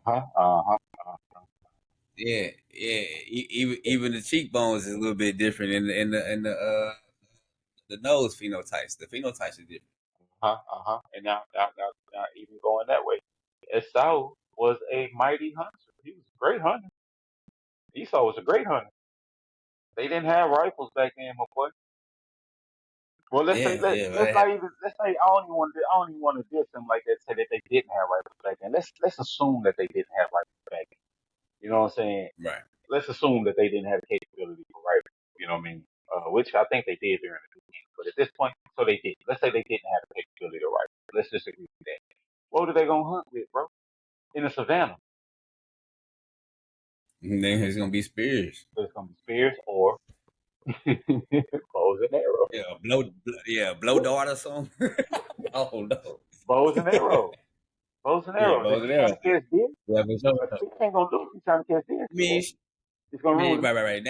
Uh huh. Uh huh. Even the cheekbones is a little bit different in the nose phenotypes. The phenotypes are different. Uh huh. And now, even going that way, Esau was a mighty hunter. He was a great hunter. Esau was a great hunter. They didn't have rifles back then, my boy. Well, let's Right, not even let's say I don't even want to diss them like that. Say that they didn't have rifles back then. Let's assume that they didn't have rifles back then. You know what I'm saying? right. Let's assume that they didn't have the capability for rifles. You know what I mean? Which I think they did during the beginning. But at this point, so they did. Let's say they didn't have the capability to rifle. Let's just agree with that. What are they gonna hunt with, bro? In the savannah, And then it's gonna be spears. it's gonna be spears or bows and arrows. Yeah, blow dart or something. Oh no. Bows and arrows. Bows and Yeah, arrows. If bows you're and trying arrows. to catch deer, Yeah, for sure. a stick ain't gonna do it. If you're trying to catch deer, I mean, it's gonna ruin it. right.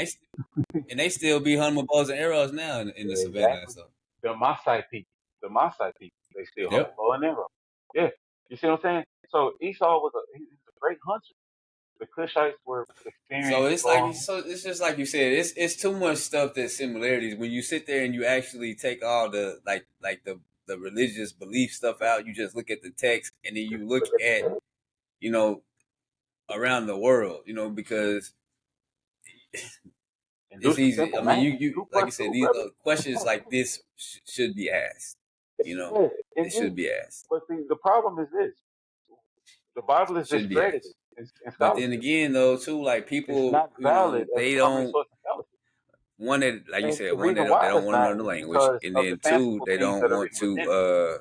And they still be hunting with bows and arrows now in the Yeah, savannah and exactly. stuff. The Maasai people, they still hunt with Yep. bow and arrow. Yeah, you see what I'm saying? So Esau he was a great hunter. The Cushites were So experienced it's like bow. so it's just like you said. It's too much stuff that's similarities. When you sit there and you actually take all the the religious belief stuff out, you just look at the text and then you look Look at at the you know around the world. Because and do it's some easy. simple I mean, math. you Two like plus you said, two, these brother. questions like this should be asked. Yeah, They should indeed. be asked. But see, the problem is this: the Bible is Should be discredited asked. in But then scholarship. again, though, too, like It's people, not valid as a they primary don't source of scholarship. one that, like you And said, the one reason they why don't it's want to not learn the is language, because and of the then two, fanciful they things don't that are want being presented. to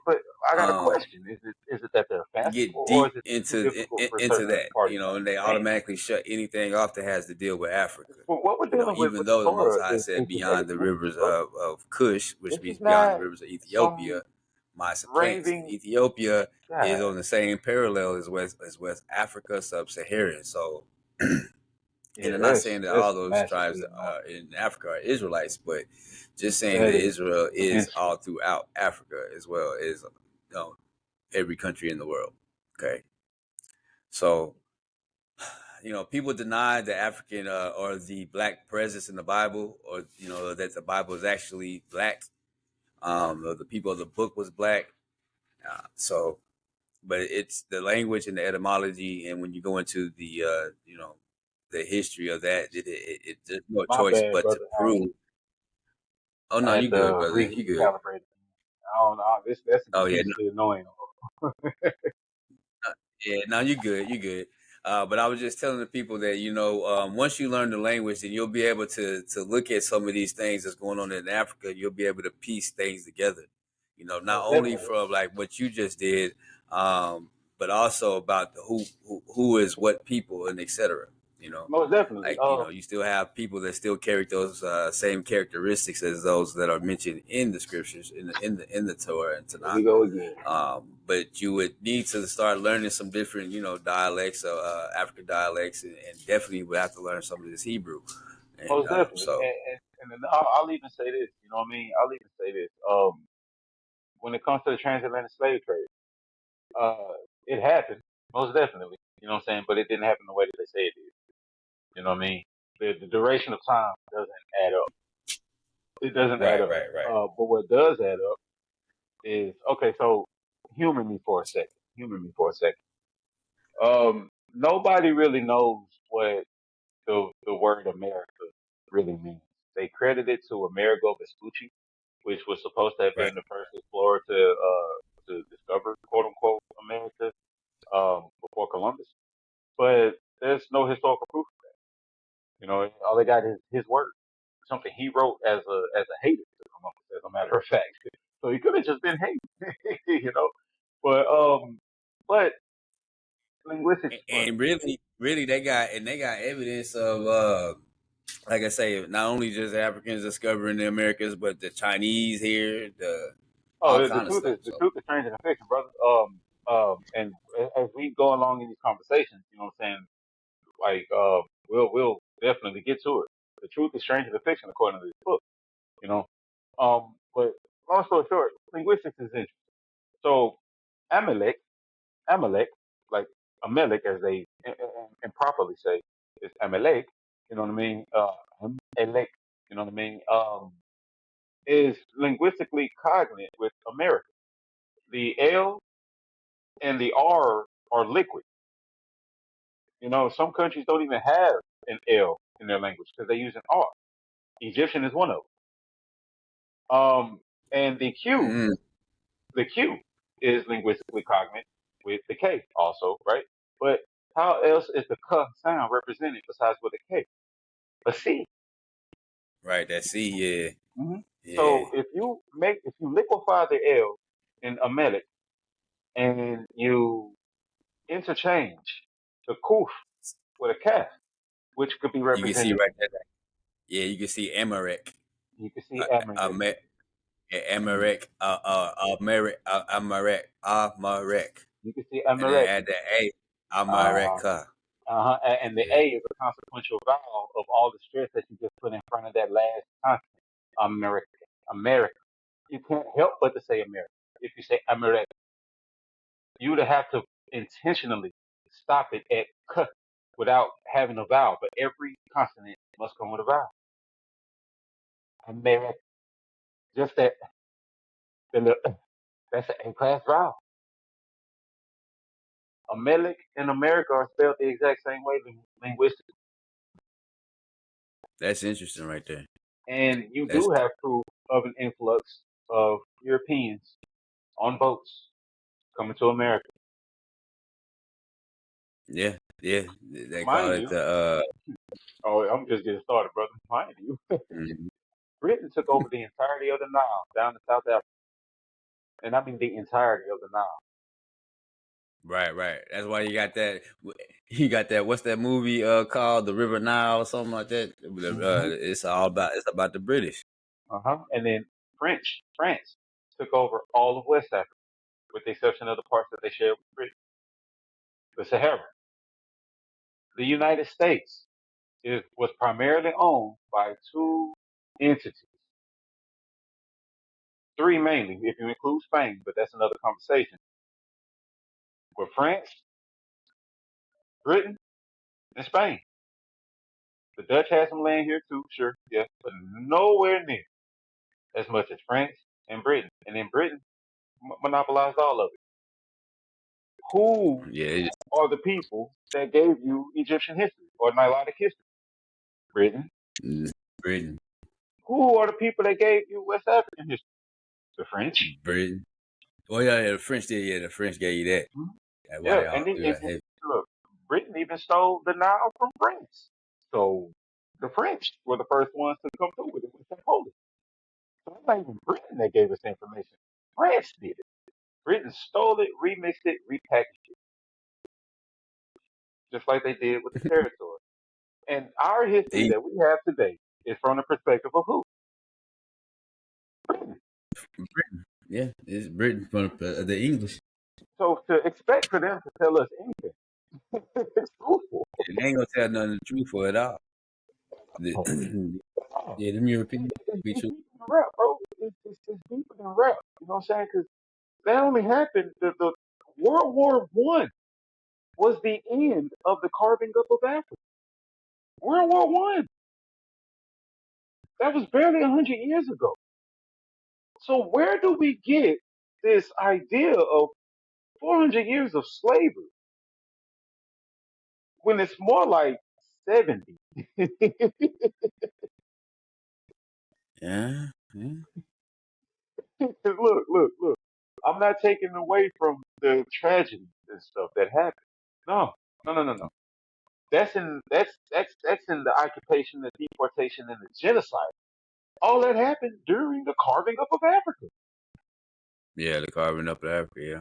But I got a um question: is it that they're fanciful, get or is deep it just too into difficult for into certain that, parties to and they understand? automatically shut anything off that has to deal with Africa. But what we're dealing Even with the though the Most Torah High is said genetic beyond the lineage, rivers bro. of Cush, which This is means beyond the not rivers of some Ethiopia, Masa plains. raving Ethiopia is guy. on the same parallel as West Africa, sub-Saharan. So, and Yeah, I'm not saying that that's all those tribes massively annoying. in Africa are Israelites, but just saying That that is Israel is immensely. all throughout Africa as well as every country in the world. Okay, so people deny the African or the black presence in the Bible, or that the Bible is actually black. Or the people of the book was black. So, but it's the language and the etymology, and when you go into the the history of that, there's no My choice bad, but to brother. prove. Oh I no, had you good, to brother. You good. recalibrate it. I don't know. That's Oh yeah, immensely annoying. yeah, no, you good, you good. But I was just telling the people that once you learn the language, then you'll be able to look at some of these things that's going on in Africa. You'll be able to piece things together. Not Most only definitely. from like what you just did, but also about the who is what people and etc. You know, Most definitely. like you still have people that still carry those same characteristics as those that are mentioned in the scriptures in the Torah and Here we Tanakh. go again. But you would need to start learning some different, dialects, African dialects, and definitely would have to learn some of this Hebrew. And Most definitely. so, And then I'll even say this. You know what I mean? I'll even say this. When it comes to the transatlantic slave trade, uh, it happened. Most definitely. You know what I'm saying? But it didn't happen the way that they say it did. You know what I mean? The duration of time doesn't add up. It doesn't add right, up. right, right, But what does add up is okay. So humor me for a second. Humor me for a second. Nobody really knows what the word America really means. They credit it to Amerigo Vespucci, which was supposed to have right. been the first explorer to discover quote unquote America before Columbus. But there's no historical proof. You know, all they got is his word, something he wrote as a hater to Columbus, as a matter of fact. So he could have just been hating, you know. But but linguistics is funny. And really, really, they got evidence of, like I say, not only just Africans discovering the Americas, but the Chinese here, the all Oh, kind of stuff. the So, truth is stranger than fiction, brother. And as we go along in these conversations, you know what I'm saying? Like, we'll definitely get to it. The truth is stranger than fiction, according to this book. You know. But long story short, linguistics is interesting. So, Amalek, Amalek, like Amalek, as they improperly say, is Amalek. You know what I mean? Amalek. You know what I mean? Is linguistically cognate with America. The L and the R are liquid. You know, some countries don't even have an L in their language because they use an R. Egyptian is one of them. And mm, the Q is linguistically cognate with the K also, right? But how else is the K sound represented besides with a K? A C. right, that C, yeah, Mm-hmm. yeah, So if you liquefy the L and Amalek, and you interchange the kuf with a kaf, which could be You can see represented. right there. Yeah, you can see Amalek, You can see uh, Amalek. Amalek, And Amalek, Amalek, Amalek, you can see and then Amalek. add the A, Uh, Amaleka. and the Yeah, A is a consequential vowel of all the stress that you just put in front of that last consonant. America. America. You can't help but to say America. If you say America, you would have to intentionally stop it at k without having a vowel. But every consonant must come with a vowel. America. Just that. That's an A-class vowel. Amelik and America are spelled the exact same way linguistically. that's interesting right there. And you That's do have proof of an influx of Europeans on boats coming to America. yeah, yeah. They call Mind it you, the oh, I'm just getting started, brother. Mind you, mhm. Britain took over the entirety of the Nile down to South Africa. And I mean the entirety of the Nile. Right, right. That's why you got that. You got that. What's that movie called? The River Nile, or something like that. Hmm. It's about the British. Uh-huh. And then France took over all of West Africa, with the exception of the parts that they shared with Britain, the Sahara. The United States was primarily owned by two entities, three mainly, if you include Spain, but that's another conversation. But France, Britain, and Spain. The Dutch had some land here too, sure, yes, but nowhere near as much as France and Britain. And then Britain monopolized all of it. Who Yeah, are the people that gave you Egyptian history or Nilotic history? Britain. Britain, Who are the people that gave you West African history? The French. Britain. Oh yeah, the French did. Yeah, the French gave you that. Mhm. That's why Yeah, they and all then yeah. even look, Britain even stole the Nile from France. So the French were the first ones to come through with it with that holy. So it's not even Britain that gave us the information. France did it. Britain stole it, remixed it, repackaged it, just like they did with the territory. And our history They, that we have today is from the perspective of who? Britain. Britain. Yeah, it's Britain from the English. So to expect for them to tell us anything, it's truthful. And they ain't gonna tell nothing the truth for it all. Oh, Yeah, them Europeans it's be true. deeper than rap, bro. It's deeper than rap. You know what I'm saying? Because that only happened. The World War One was the end of the carving up of Africa. World War One. That was barely 100 years ago. So where do we get this idea of 400 years of slavery when it's more like 70? Yeah, yeah. Look. I'm not taking away from the tragedy and stuff that happened. No. That's in the occupation, the deportation, and the genocide. All that happened during the carving up of Africa. Yeah, the carving up of Africa. Yeah,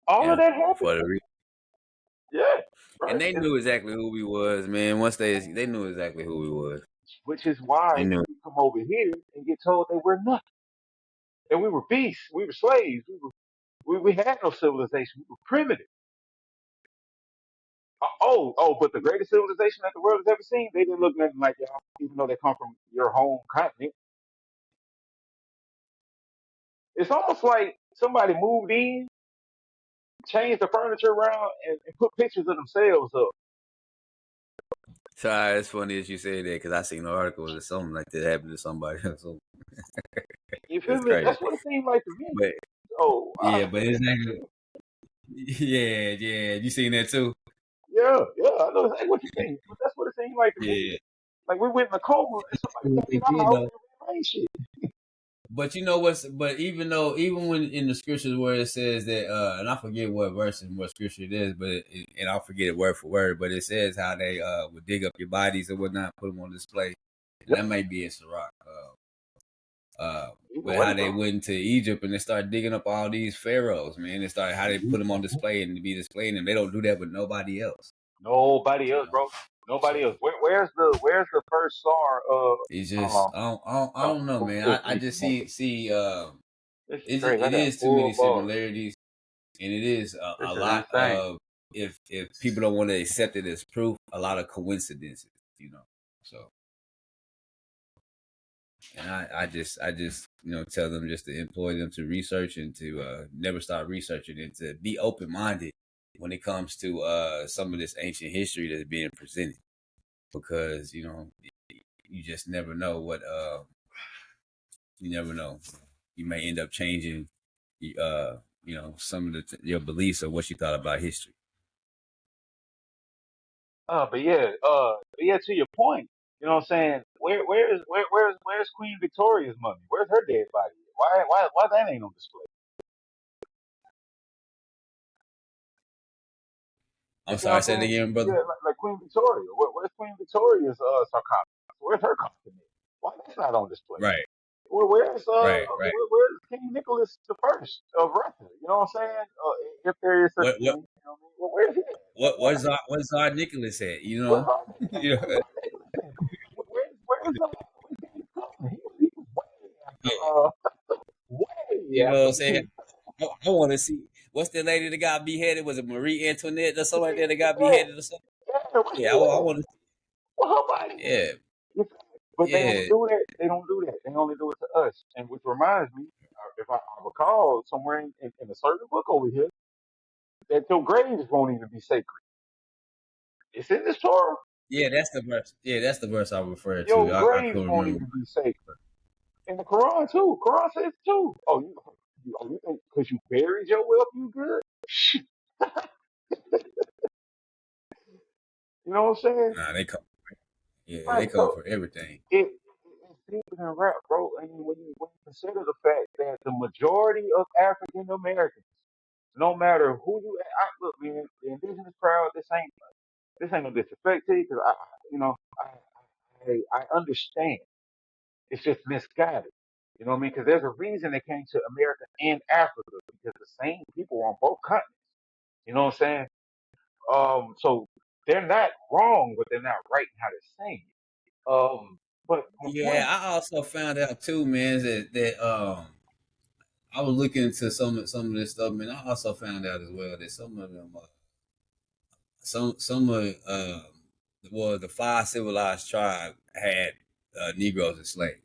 All of yeah. that happened. For the Yeah, and right. they knew exactly who we was, man. Once they knew exactly who we was. Which is why They knew. we come over here and get told that we're nothing. That we were beasts. We were slaves. We had no civilization. We were primitive. But the greatest civilization that the world has ever seen, they didn't look nothing like y'all, even though they come from your home continent. It's almost like somebody moved in, changed the furniture around, and put pictures of themselves up. So it's funny that you say that because I seen an article or something like that happened to somebody. So You feel it's me? crazy. That's what it seemed like to me. But So, yeah, but it's actually yeah, yeah. You seen that too? yeah, I know exactly what you mean, but that's what it seemed like to me. Yeah. Like we went in a coma and somebody What came they in our did house though. and rearranged shit. But you know what's but even when in the scriptures where it says that and I forget what verse and what scripture it is, but and I'll forget it word for word, but it says how they would dig up your bodies and whatnot, put them on display, and Yep. that might be in Sirach. Either with way, how they bro. went into Egypt and they started digging up all these pharaohs, man. They started how they put them on Mhm. display and to be displaying them. They don't do that with nobody else, Nobody you else, know. bro. Nobody So else. Where's the first star it's just I don't know, of man. I history just made? see This is is crazy. I it got is too many full bars. similarities, and it is This a is lot insane. of if people don't want to accept it as proof, a lot of coincidences, you know. So and I just tell them just to employ them to research and to never stop researching and to be open minded when it comes to some of this ancient history that's being presented because you just never know what you never know you may end up changing some of your beliefs or what you thought about history. But yeah, to your point, you know what I'm saying? Where's Queen Victoria's mummy? Where's her dead body? Why that ain't on display? I'm You know sorry, what say I'm it saying? again, brother. Yeah, like Queen Victoria. Where's Queen Victoria's sarcophagus? Where's her coffin? Why that's not on display? Right, right. Where's King Nicholas the First of Russia? You know what I'm saying? If there is such what a what thing, you know what I mean? Well, where's he at? what's our Nicholas at? Where's our Nicholas? You know, Where's Nicholas at? Where's King? He was way after yeah, way you know what after I'm saying. King. I want to see what's the lady that got beheaded? Was it Marie Antoinette or something like that got Yeah, beheaded or something? yeah, where she Yeah, I at? want to. Well, her body at? Yeah, You feel me? But they don't yeah, do that. They don't do that. They only do it to us. And which reminds me, if I recall somewhere in a certain book over here, that your graves won't even be sacred. It's in this Torah. yeah. That's the verse. Yeah, that's the verse I refer to. Your I graves couldn't won't remember. even be sacred. In the Quran too. Quran says it too. You think because you buried your wealth, you good? Shit. You know what I'm saying? Nah, they come. Yeah, they Right. come So for everything. it's deeper than rap, bro. I mean, when you consider the fact that the majority of African Americans, no matter who you, look, man, the indigenous crowd, this ain't no disrespect to you, because you know, I understand. It's just misguided. You know what I mean? Because there's a reason they came to America and Africa because the same people were on both continents. You know what I'm saying? So they're not wrong, but they're not right in how they're saying it. But my Yeah, point, I also found out too, man, that I was looking into some of this stuff, man. I also found out as well that some of them, some of the five civilized tribe had Negroes as slaves.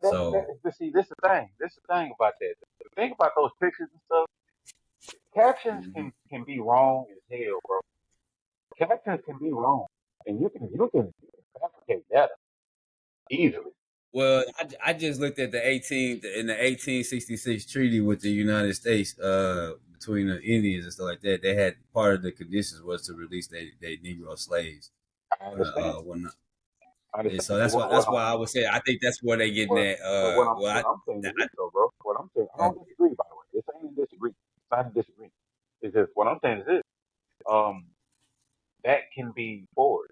So but see, this is the thing. This is the thing about that. The thing about those pictures and stuff, captions mhm. can be wrong as hell, bro. Captions can be wrong, and you can fabricate that easily. Well, I just looked at the 1866 treaty with the United States between the Indians and stuff like that. They had part of the conditions was to release their Negro slaves. I understand. When I And understand. so But that's why I would say I think that's where they getting what, at. but what I'm Well, what I'm saying is I this though, bro. What I'm saying, I uh, don't disagree. By the way, this ain't a disagree. It's not a disagreement. It's just what I'm saying is this. Um, that can be forward.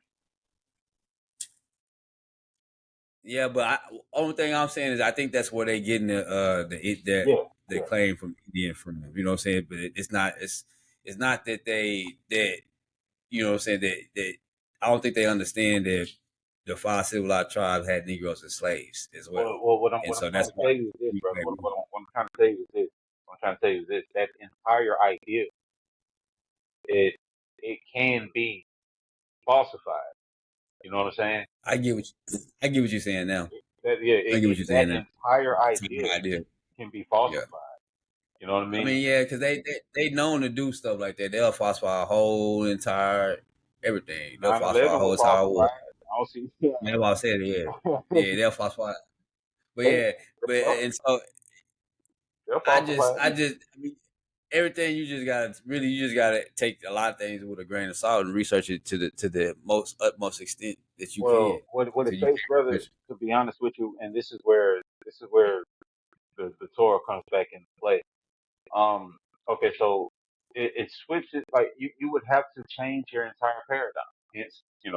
yeah, but only thing I'm saying is I think that's where they getting Yeah, the yeah. claim from Indian from. You know what I'm saying? But it's not that that you know what I'm saying that I don't think they understand that the five civilized tribes had Negroes as slaves as well, Well, what I'm and what I'm so trying that's to why tell you is this, we brother. claim. What I'm trying to tell you is this. What I'm trying to tell you is this. That entire idea, it it can be falsified. You know what I'm saying? I get what you're saying now. That yeah, I get what you're that saying now. entire It's a idea good idea. can be Yeah. falsified. You know what I I mean? mean, yeah, because they known to do stuff like that. They'll falsify a whole entire everything. They'll falsify a 9/11 whole was entire war. falsified. I don't see. That's what I said. Yeah, Yeah. yeah, they'll falsify. But They, yeah, but they'll, and so they'll falsify anything. I mean, everything you just gotta take a lot of things with a grain of salt and research it to the most utmost extent that you can, Well, what it because you takes, can't brother, research. to be honest with you, and this is where the Torah comes back into play. Um, okay, so it switches like you would have to change your entire paradigm. Hence, the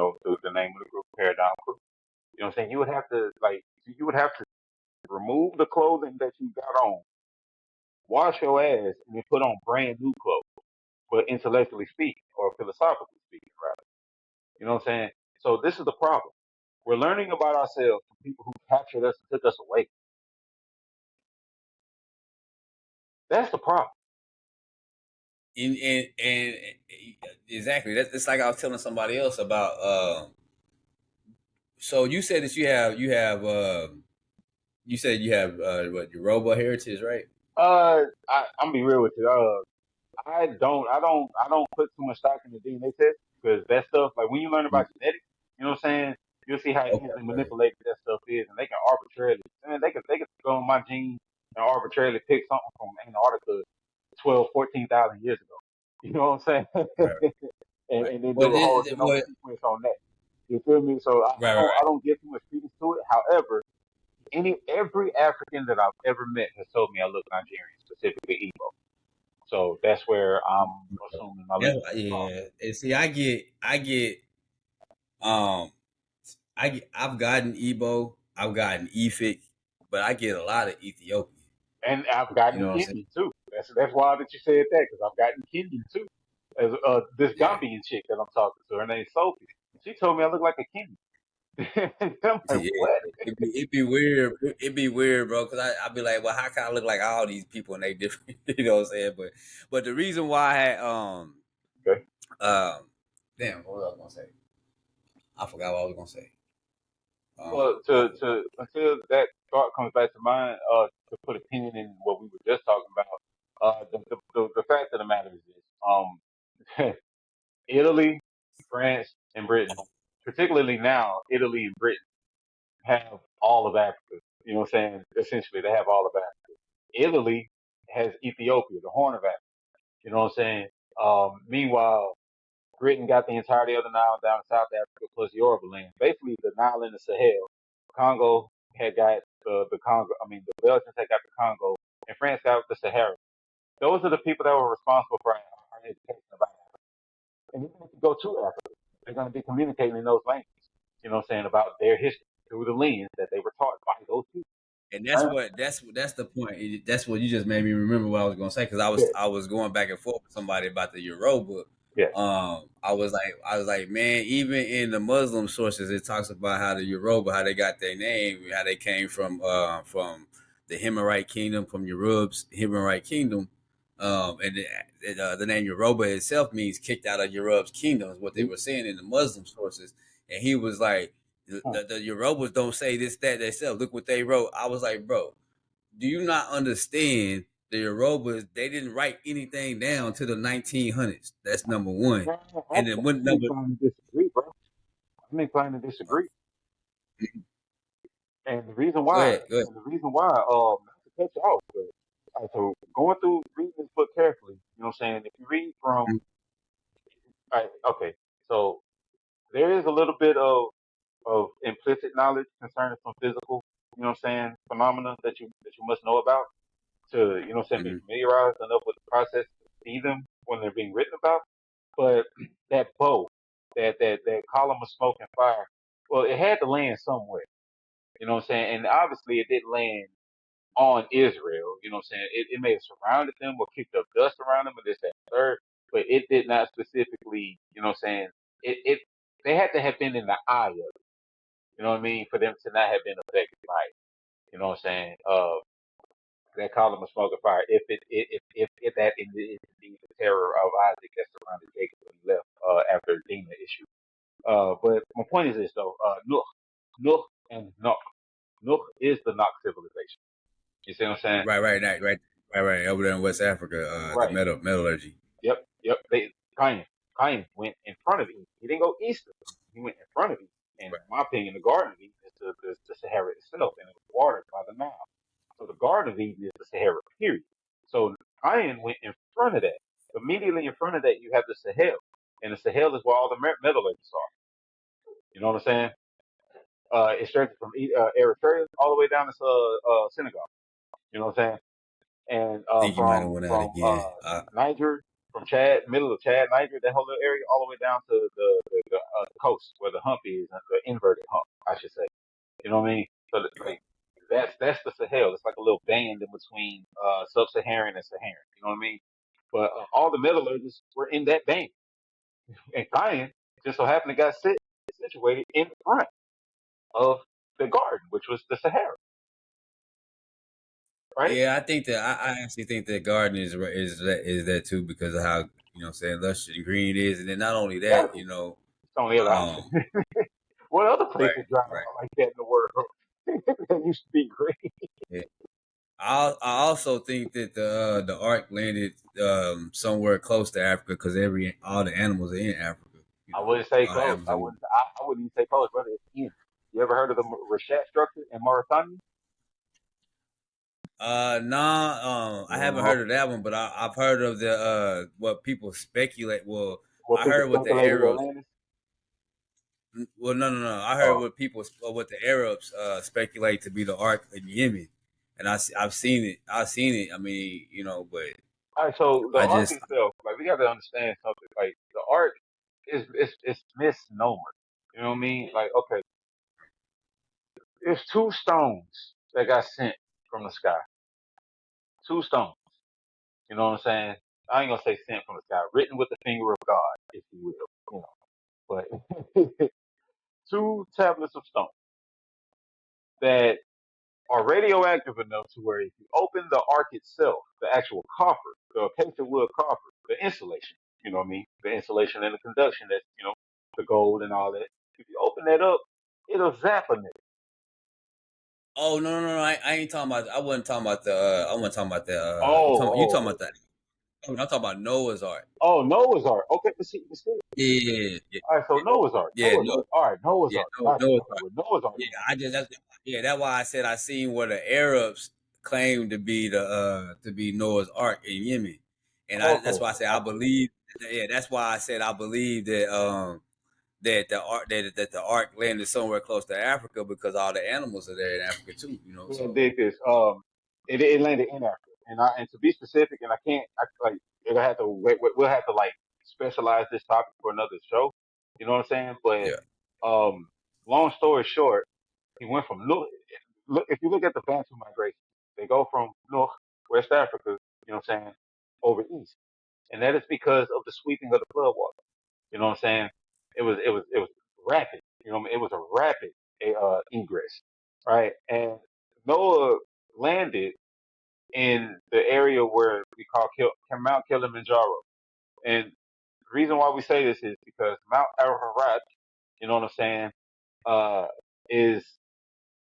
name of the group, Paradigm Group. You know what I'm saying? You would have to remove the clothing that you got on, wash your ass, and then put on brand new clothes. But intellectually speaking, or philosophically speaking, rather. You know what I'm saying? So this is the problem. We're learning about ourselves from people who captured us and took us away. That's the problem. And exactly. That's it's like I was telling somebody else about. So you said that you said you have what Yoruba heritage, right? I'm gonna be real with you. I don't put too much stock in the DNA test because that stuff, like when you learn about genetics, you know what I'm saying? You'll see how Okay, easily right. manipulated that stuff is, and they can arbitrarily, and they can go on my genes and arbitrarily pick something from Antarctica 12, 14,000 years ago. You know what I'm saying? Right, right. And then But do a whole genomic what? sequence on that. You feel me? So Right, right, I don't give too much credence to it. However, every African that I've ever met has told me I look Nigerian, specifically Igbo. So that's where I'm right. assuming my lineage is from. Yeah. And see, um, I've gotten Igbo, I've gotten Efik, but I get a lot of Ethiopian. And I've You gotten know what I'm saying? Kenyan too. That's wild that you said that because I've gotten Kenyan too. As this Yeah. Gambian chick that I'm talking to, her name's Sophie. She told me I look like a Kenyan. I'm like, Yeah, what? it'd be weird. It'd be weird, bro. Because I'd be like, well, how can I look like all these people and they different? You know what I'm saying? But the reason why I had Okay. um damn, what was I gonna say? I forgot what I was gonna say. Well, I forgot. to until that thought comes back to mind, to put a pin in what we were just talking about, the fact of the matter is this: Italy, France, and Britain, particularly now, Italy and Britain have all of Africa. You know what I'm saying? Essentially, they have all of Africa. Italy has Ethiopia, the Horn of Africa. You know what I'm saying? Meanwhile, Britain got the entirety of the Nile down in South Africa plus Yoruba land. Basically, the Nile and the Sahel. Congo had got the Congo. I mean, the Belgians had got the Congo, and France got the Sahara. Those are the people that were responsible for our education about Africa. And even if you go to Africa, they're going to be communicating in those languages. You know what I'm saying, about their history through the lens that they were taught by those people. And Right? that's the point. That's what you just made me remember what I was gonna say because Yeah, I was going back and forth with somebody about the Yoruba. yeah. I was like, man, even in the Muslim sources, it talks about how the Yoruba, how they got their name, how they came from the Himmerite kingdom, from Yorub's Himmerite kingdom. The name Yoruba itself means kicked out of Yorub's kingdom, is what they See? were saying in the Muslim sources. And he was like, Huh. the Yorubas don't say this, that, themselves. Look what they wrote. I was like, bro, do you not understand the Yorubas? They didn't write anything down to the 1900s. That's number one. And then when I'm number, inclined to disagree, bro. I'm inclined to oh, disagree. And go ahead, go ahead. the reason why, not to cut you off, but so going through reading this book carefully, you know what I'm saying? If you read from, okay, so there is a little bit of implicit knowledge concerning some physical, you know what I'm saying, phenomena that you must know about to, you know what I'm saying, be Mm-hmm. familiarized enough with the process to see them when they're being written about. But that bow, that column of smoke and fire, well, it had to land somewhere. You know what I'm saying? And obviously it didn't land on Israel. You know what I'm saying? It may have surrounded them or kicked up dust around them and this, that, and third, but it did not specifically, you know what I'm saying? It they had to have been in the eye of it, you know what I mean, for them to not have been affected by it. You know what I'm saying? That column of smoke and fire, if that is indeed the terror of Isaac that surrounded Jacob when he left after Dinah issue. But my point is this though, Nuh and Noch. Nuh is the Noch civilization. You see what I'm saying? Right. Over there in West Africa, the Right. metallurgy. Yep. Cain went in front of Eve. He didn't go east of Eve. He went in front of Eve. And in my opinion, the Garden of Eden is the Sahara itself, and it was watered by the Nile. So the Garden of Eden is the Sahara, period. So Cain went in front of that. Immediately in front of that, you have the Sahel, and the Sahel is where all the metallurgists are. You know what I'm saying? It stretches from Eritrea all the way down to Senegal. You know what I'm saying? And I think you might have went out from again. Niger, from Chad, middle of Chad, Niger, that whole little area, all the way down to the coast where the hump is, the inverted hump, I should say. You know what I mean? So like That's the Sahel. It's like a little band in between sub-Saharan and Saharan. You know what I mean? But all the metallurgists were in that band, and Cayenne just so happened to got situated in front of the garden, which was the Sahara, right? Yeah, I think that I actually think that garden is that too because of how saying lush and green it is, and then not only that, Exactly. It's the only other option. um, What other right, place is drying right. out like that in the world? That used to be great. Yeah. I also think that the ark landed somewhere close to Africa because every all the animals are in Africa. I wouldn't say All the close. animals that we. I wouldn't even say close, brother. It's in. You ever heard of the Rashat structure in Mauritania? Nah, I haven't Uh-huh. heard of that one, but I've heard of the what people speculate. Well, What I people heard what the speculated Arabs. Atlantis? Well, no. I heard Oh, what the Arabs speculate to be the Ark in Yemen, and I've seen it. I've seen it. I mean, but all right. So the I ark just itself, like we got to understand something. Like the ark is misnomer. You know what I mean? Like okay, it's two stones that got sent from the sky. Two stones. You know what I'm saying? I ain't gonna say sent from the sky, written with the finger of God, if you will. You know, but two tablets of stone that are radioactive enough to where if you open the ark itself, the actual coffer, the acacia wood coffer, the insulation, you know what I mean? The insulation and the conduction that's, the gold and all that. If you open that up, it'll zap a nigga. oh no, I ain't talking about. I wasn't talking about the. I wasn't talking about the. You talking Oh, about that? I'm talking about Noah's Ark. Noah's Ark. Okay, let's see. Yeah, yeah, All right, so yeah, Noah's Ark. yeah. Noah's No, Ark. All right, Noah's yeah, Ark. no, Got you. Noah's Okay, Ark. with Noah's Ark. Yeah, that's why I said I seen where the Arabs claim to be to be Noah's Ark in Yemen, and Okay, that's why I said I got you. believe. Yeah, that's why I said I believe that that the ark landed somewhere close to Africa because all the animals are there in Africa too. Yeah, So dig this. It landed in Africa, and to be specific, and I can't, like, it'll have to we'll have to like specialize this topic for another show. You know what I'm saying? But yeah. um, long story short, he went from look if you look at the Bantu migration, they go from North West Africa, you know what I'm saying, over east, and that is because of the sweeping of the flood water. You know what I'm saying? It was rapid. You know what I mean? It was a rapid egress, right? And Noah landed in the area where we call Mount Kilimanjaro. And the reason why we say this is because Mount Ararat, you know what I'm saying, uh, is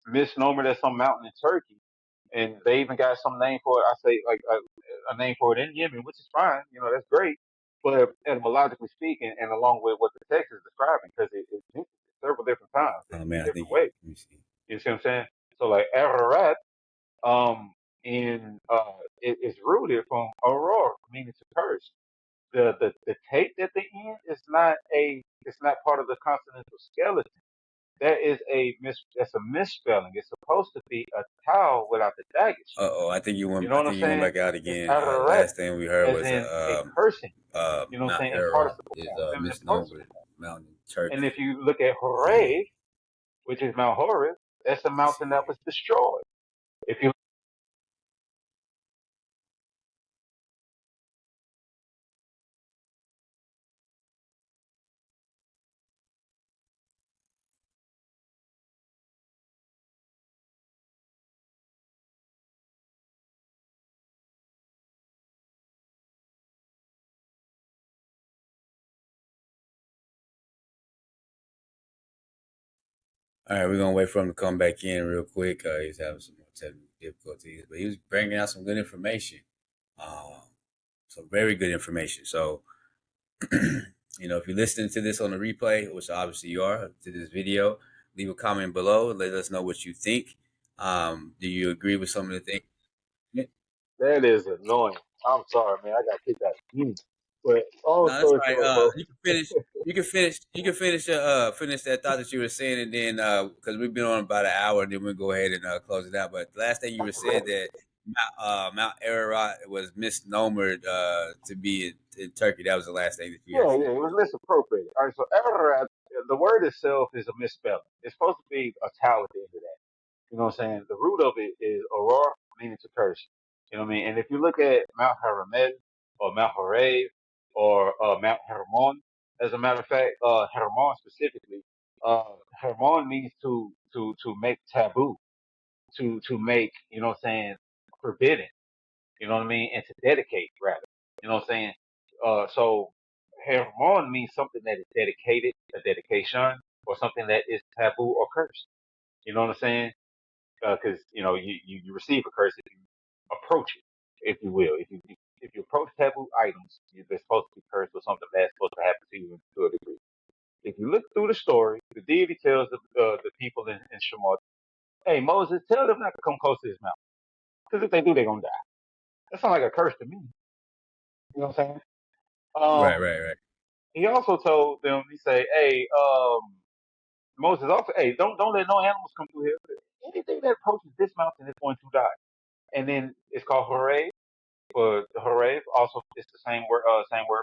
misnomer as some mountain in Turkey, and they even got some name for it. I say like a name for it in Yemen, which is fine. You know, that's great. But etymologically speaking, and along with what the text is describing, because it mentions it several different times Oh in man, I think different ways. let me see. You see what I'm saying? So like Ararat, in is rooted from Aurora, meaning to curse. The tape at the end is not it's not part of the consonantal skeleton. That's a misspelling. It's supposed to be a tau without the daggers. Oh, You know I what I'm think you went saying? back out It's again. ararat, Last thing we heard as was in a cursing. You know what I'm Mount saying? In Ararat participle is form, feminine misnomer participle form. mountain in And Turkey. if you look at Yeah. Horeb, which is Mount Horeb, that's a Let's mountain see. that was destroyed. If you All right, we're gonna wait for him to come back in real quick. He's having some more technical difficulties, but he was bringing out some good information. Um, some very good information. So, if you're listening to this on the replay, which obviously you are, to this video, leave a comment below. Let us know what you think. Do you agree with some of the things? that is annoying. I'm sorry, man. I got kicked out of the game. But long No, that's story right. short, bro. You can finish. You can finish. Finish that thought that you were saying, and then because we've been on about an hour, and then we'll go ahead and close it out. But the last thing you were said that Mount Ararat was misnomered to be in Turkey. That was the last thing that you had Yeah, said. yeah, it was misappropriated. All right, so Ararat, the word itself is a misspelling. It's supposed to be a tau at the end of that. You know what I'm saying? The root of it is aurora, meaning to curse. You know what I mean? And if you look at Mount Haramel or Mount Horev or Mount Hermon, as a matter of fact, Hermon specifically, Hermon means to make taboo, to make, you know what I'm saying, forbidden. You know what I mean? And to dedicate, rather. You know what I'm saying? So Hermon means something that is dedicated, a dedication, or something that is taboo or cursed. You know what I'm saying? Because you know you receive a curse if you approach it, if you will. If you approach taboo items, they're supposed to be cursed or something bad's supposed to happen to you to a degree. If you look through the story, the deity tells the people in Shemot, "Hey Moses, tell them not to come close to this mountain, because if they do, they're gonna die." That sounds like a curse to me. You know what I'm saying? Right, Um, right, right. he also told them, he say, "Hey, Moses also, hey, don't let no animals come through here. Anything that approaches this mountain is going to die." And then it's called Hooray. But Horev also it's the same word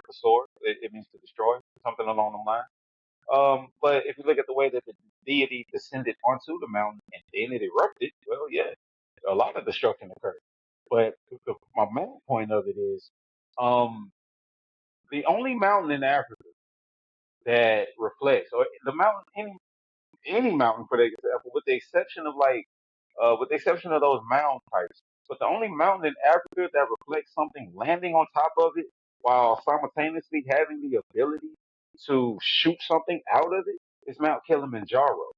for sword. It means to destroy, something along the line. But if you look at the way that the deity descended onto the mountain and then it erupted, well, yeah, a lot of destruction occurred. But my main point of it is, um, the only mountain in Africa that reflects, or the mountain, any mountain for example, with the exception of those mound types. But the only mountain in Africa that reflects something landing on top of it while simultaneously having the ability to shoot something out of it is Mount Kilimanjaro.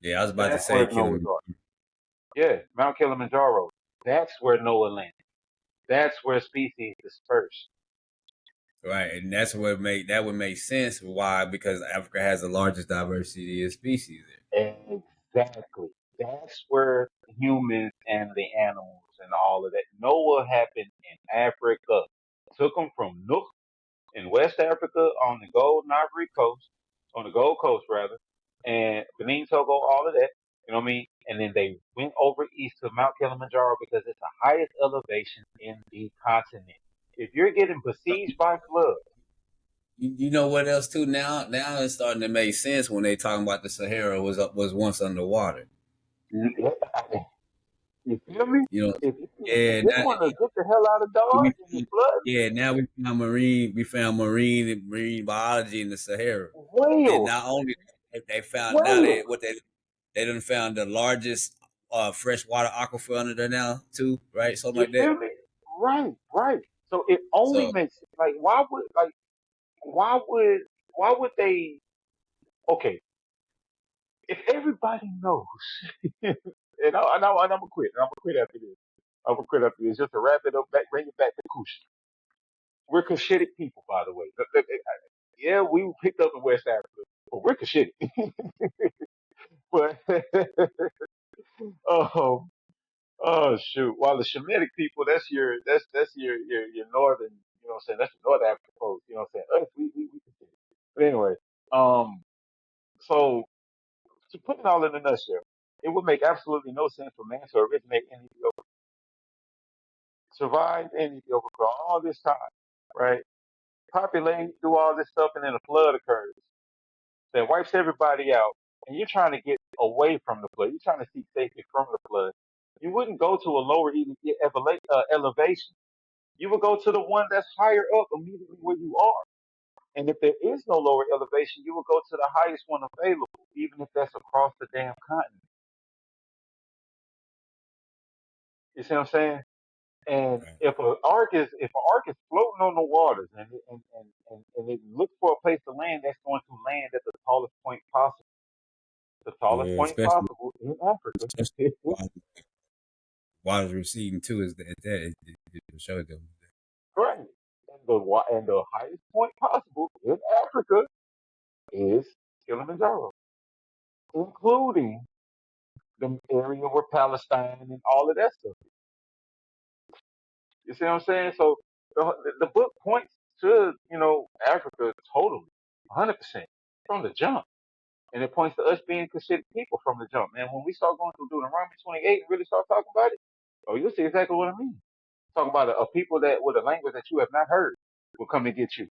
Yeah, I was about to That's say where killing Noah's me. Ark. Yeah, Mount Kilimanjaro. That's where Noah landed. That's where species disperse. Right, and that's what make that would make sense. Why? Because Africa has the largest diversity of species Exactly. That's where humans and the animals and all of that. Noah happened in Africa. Took them from Nook in West Africa on the Gold and Ivory Coast, on the Gold Coast rather, and Benin, Togo, all of that. You know what I mean? And then they went over east to Mount Kilimanjaro because it's the highest elevation in the continent. If you're getting there. besieged by floods, You know what else too? Now it's starting to make sense when they talking about the Sahara was once underwater. you feel me? You know, If yeah, you want to get the hell out of Dodge and it's flooding, now we found marine biology in the Sahara. And whales, not only they found now whales. they done found the largest freshwater aquifer under there now too, right? Something You like that. feel me? Right, right. So it only So makes like why would why would they? Okay, if everybody knows, and I'm gonna quit. I'm gonna quit after this. I'm gonna quit after this. Just to wrap it up, bring it back to Kush. We're Kushitic people, by the way. Yeah, we were picked up in West Africa, but we're Kushitic. But um, oh shoot! While the Shemitic people, that's your northern, you know what I'm saying? That's your North African folks, you know what I'm saying? Us, we Kushitic. But anyway, um, so to put it all in a nutshell, it would make absolutely no sense for man to originate in Ethiopia, survive in Ethiopia for all this time, right? Populate, do all this stuff, and then a flood occurs that wipes everybody out, and you're trying to get away from the flood. You're trying to seek safety from the flood. You wouldn't go to a lower elevation. You would go to the one that's higher up immediately where you are. And if there is no lower elevation, you would go to the highest one available, even if that's across the damn continent. You see what I'm saying? And right. if an ark is floating on the waters and it looks for a place to land, that's going to land at the tallest point possible. The tallest Yeah, point especially possible in Africa. especially while water's receding too is that it shows them. Right. And the highest point possible in Africa is Kilimanjaro, including the area where Palestine and all of that stuff. You see what I'm saying? So the book points to, Africa totally, 100% from the jump. And it points to us being considered people from the jump. Man, when we start going through Deuteronomy 28 and really start talking about it, oh, you'll see exactly what I mean. Talking about a people that with a language that you have not heard will come and get you.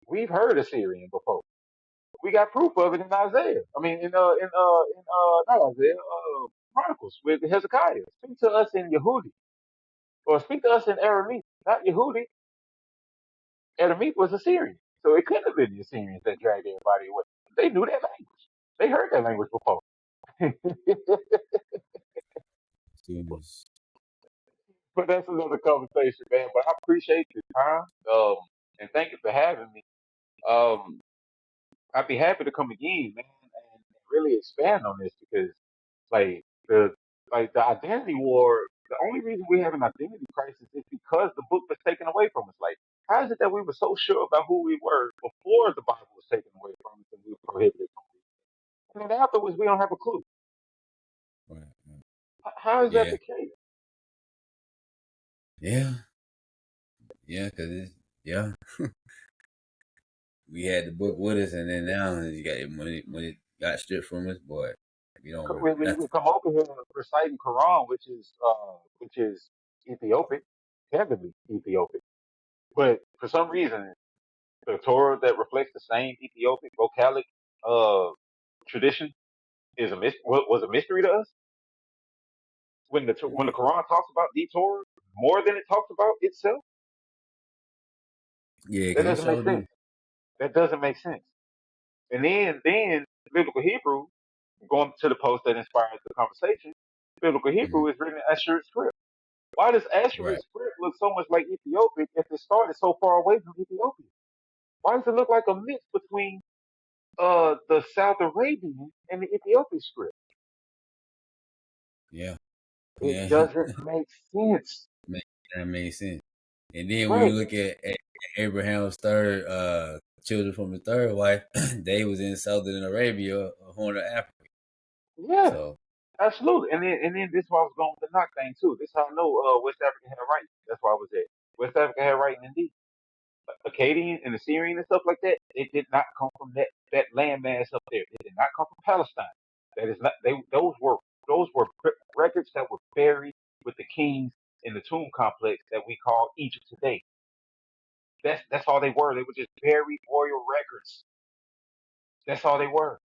We've heard Assyrian before. We got proof of it in Isaiah. I mean, not Isaiah, Chronicles with Hezekiah. Speak to us in Yehudi, or speak to us in Aramaic, not Yehudi. Aramaic was Assyrian, so it couldn't have been the Assyrians that dragged everybody away. They knew that language. They heard that language before. Students. But that's another conversation, man. But I appreciate your time, and thank you for having me. Um, I'd be happy to come again, man, and really expand on this because, like the the identity war. The only reason we have an identity crisis is because the book was taken away from us. Like, how is it that we were so sure about who we were before the Bible was taken away from us and we were prohibited from it? And then afterwards, we don't have a clue. Right. Right. How is that Yeah. the case? Yeah. Yeah. Cause yeah, we had the book with us, and then now you got it when it got stripped from us, boy. We don't remember When nothing. you come over here reciting Quran, which is Ethiopic, heavily Ethiopic, but for some reason, the Torah that reflects the same Ethiopic vocalic uh tradition is was a mystery to us. When the Quran talks about the Torah more than it talks about itself, Yeah, that because it doesn't make showed sense. do. That doesn't make sense. And then biblical Hebrew, going to the post that inspired the conversation, biblical Mm-hmm. Hebrew is written in Asher script. Why does Asher's Right. script look so much like Ethiopic if it started so far away from Ethiopia? Why does it look like a mix between the South Arabian and the Ethiopic script? Yeah. It Yeah. doesn't make sense. That made sense. And then when you Right. look at Abraham's third children from his third wife, they was in Southern Arabia, Horn of Africa. Yeah. So Absolutely. And then this is why I was going with the knock thing too. This is how I know West Africa had writing. That's why I was at. West Africa had writing indeed. Akkadian and Assyrian and stuff like that, it did not come from that landmass up there. It did not come from Palestine. That is not they those were records that were buried with the kings in the tomb complex that we call Egypt today. That's all they were. They were just buried royal records. That's all they were.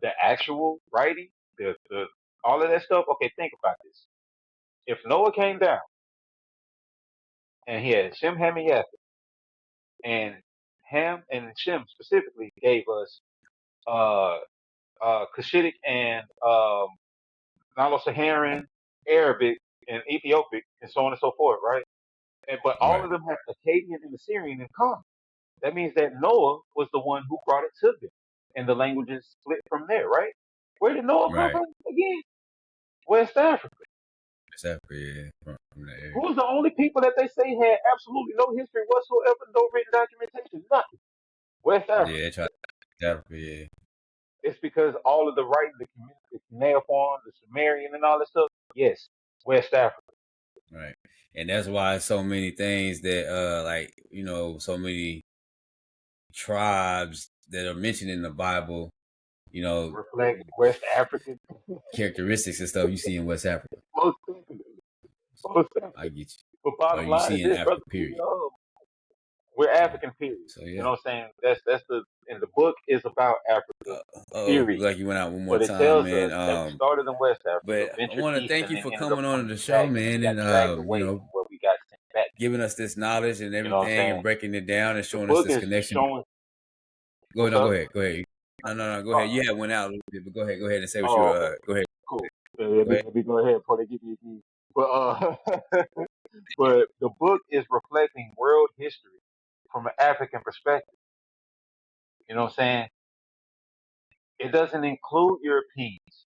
The actual writing, the all of that stuff. Okay, think about this. If Noah came down and he had Shem, Ham, and Yafet, and Ham and Shem specifically gave us uh Kushitic and Nilo-Saharan, Arabic, and Ethiopic, and so on and so forth, right? But all right, of them have Akkadian and Assyrian in common. That means that Noah was the one who brought it to them, and the languages split from there, right? Where did Noah come right. from again? West Africa. West Africa, yeah, from that area. Who's the only people that they say had absolutely no history whatsoever, no written documentation, nothing? West Yeah, Africa. they tried West Africa, yeah, It's because all of the writing, the cuneiform, the Sumerian, and all that stuff. Yes, West Africa. right. And that's why so many things that like, so many tribes that are mentioned in the Bible, you know, Reflect West African. characteristics and stuff you see in West Africa. Most definitely. Most I definitely. get you. But Or bottom you line is see in this, Africa, brother. period. We're So, African. Period. so You yeah. know what I'm saying? That's the and the book is about Africa. Oh, Period. like you went out one more But it time, tells man. us that we started in West Africa, But I ventured want to east, thank and you then for ended up coming on coming the show, back, and man, we got and dragged away from where we got sent back. giving us this knowledge and You know what I'm everything, saying? and breaking it down and The showing us book this is connection. showing Go what's no, go up. ahead, go ahead. No, go ahead. Uh, You had went out a little bit, but go ahead and say what you oh, okay, go ahead, cool. Let go ahead. me go ahead before they give you a key. But but the book is reflecting world history from an African perspective. You know what I'm saying? It doesn't include Europeans,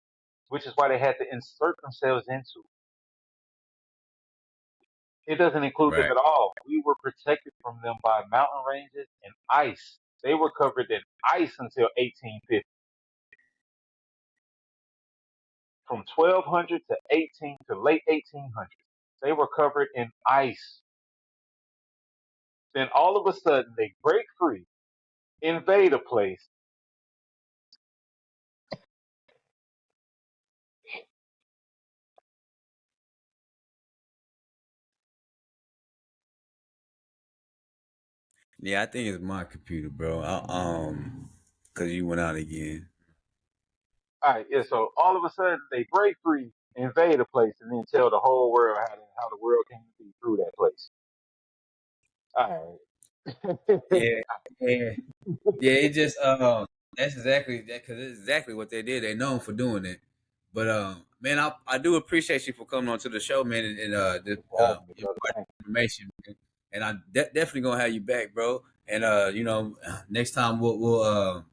which is why they had to insert themselves into it. It doesn't include them Right, at all. We were protected from them by mountain ranges and ice. They were covered in ice until 1850. From 1200 to 18 to late 1800s, they were covered in ice. Then all of a sudden they break free, invade a place. yeah. I think it's my computer, bro. because you went out again. All right, yeah. So all of a sudden they break free, invade a place, and then tell the whole world how the world came to be through that place. All right. Yeah, yeah, yeah. It just that's exactly that because it's exactly what they did. They're known for doing it. But man, I do appreciate you for coming on to the show, man, and Having me, brother. imparting Thank information, man. And I definitely gonna have you back, bro. And next time we'll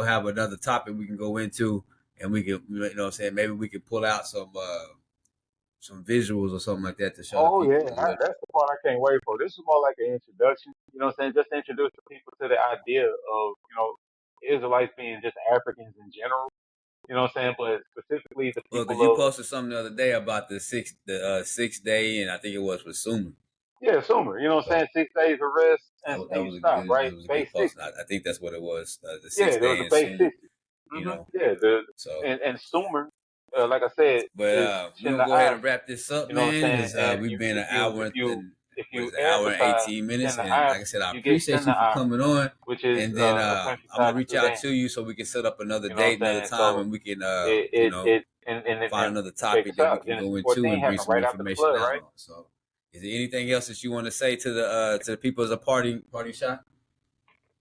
have another topic we can go into, and we can what I'm saying, maybe we can pull out some visuals or something like that to show the Oh people. yeah, that's the part I can't wait for. This is more like an introduction. You know what I'm saying? Just to introduce the people to the idea of, Israelites being just Africans in general. You know what I'm saying? But specifically the Well, because people you of, posted something the other day about the sixth day, and I think it was with Sumer. yeah, Sumer. You know what I'm So saying? 6 days of rest that and you was a stop, good right? it was a Base good post. 60. I think that's what it was. The Yeah, sixth there was day a in base Sumer. 60. You know. Yeah, the So, and Sumer, like I said, but is we're gonna Shinda go ahead and wrap this up, You know what I'm man. saying? Because And we've been if an you hour if you and if what you is it, an hour and emphasize 18 minutes. Shinda And like I said, I you get appreciate you for Shinda, coming on. which is And then a I'm gonna countryside of reach out Sudan. to you so we can set up another You know what date, I'm another saying? time, So and we can and find another check topic this that we out. can Genesis go into 14 and bring happened some right after the information flood, out right? on. So, is there anything else that you want to say to the people as a party shot?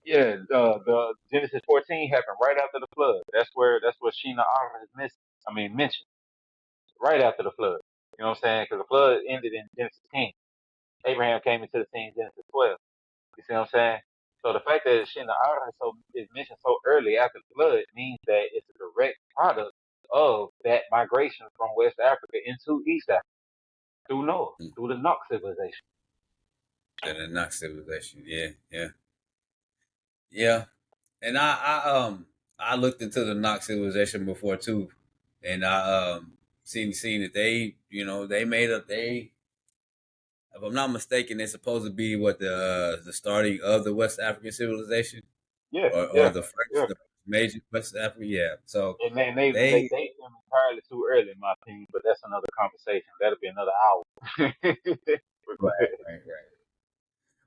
Yeah, the Genesis 14 happened right after the flood. That's where Sheena Arva is missing. I mean mentioned right after the flood. You know what I'm saying? Because the flood ended in Genesis 10. Abraham came into the scene in Genesis 12. You see what I'm saying? So the fact that Shina is mentioned so early after the flood means that it's a direct product of that migration from West Africa into East Africa through Noah, Mm. through the Nock civilization. And the Knox civilization, yeah, yeah, yeah. And I looked into the Knox civilization before too, and I seen that they made up they, if I'm not mistaken, they're supposed to be what the starting of the West African civilization, Yeah, or yeah, the first yeah. the major West Africa, yeah. So And they they date them entirely too early, in my opinion. But that's another conversation. That'll be another hour. But go right, ahead. right.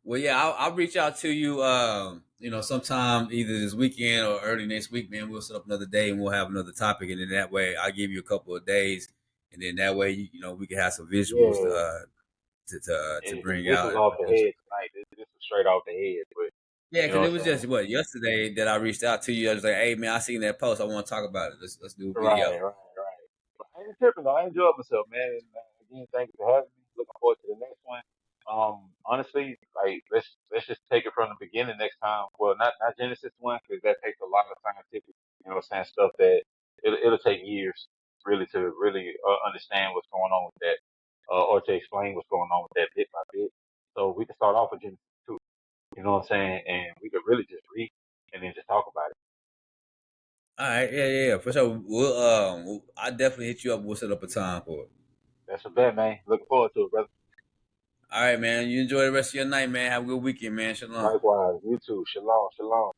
Well, yeah, I'll reach out to you. Sometime either this weekend or early next week, man. We'll set up another day and we'll have another topic, and then that way I'll give you a couple of days, and then that way we can have some visuals Yeah, to because bring this out was and off the produce. head tonight. This was straight off the head. But Yeah, you because know it what was I'm saying? just what yesterday that I reached out to you. I was like, hey man, I seen that post. I want to talk about it. Let's do a Right, video. right. But I ain't tripping though. I enjoyed myself, man. And again, thank you for having me. Looking forward to the next one. Honestly, like let's just take it from the beginning next time. Well, not Genesis one because that takes a lot of scientific, what I'm saying, stuff that it'll take years really to really understand what's going on with that, or to explain what's going on with that bit by bit. So we can start off with Genesis two. You know what I'm saying? And we could really just read and then just talk about it. All right, yeah, for sure. I definitely hit you up. We'll set up a time for it. That's a bet, man. Looking forward to it, brother. All right, man. You enjoy the rest of your night, man. Have a good weekend, man. Shalom. Likewise, you too. Shalom, shalom.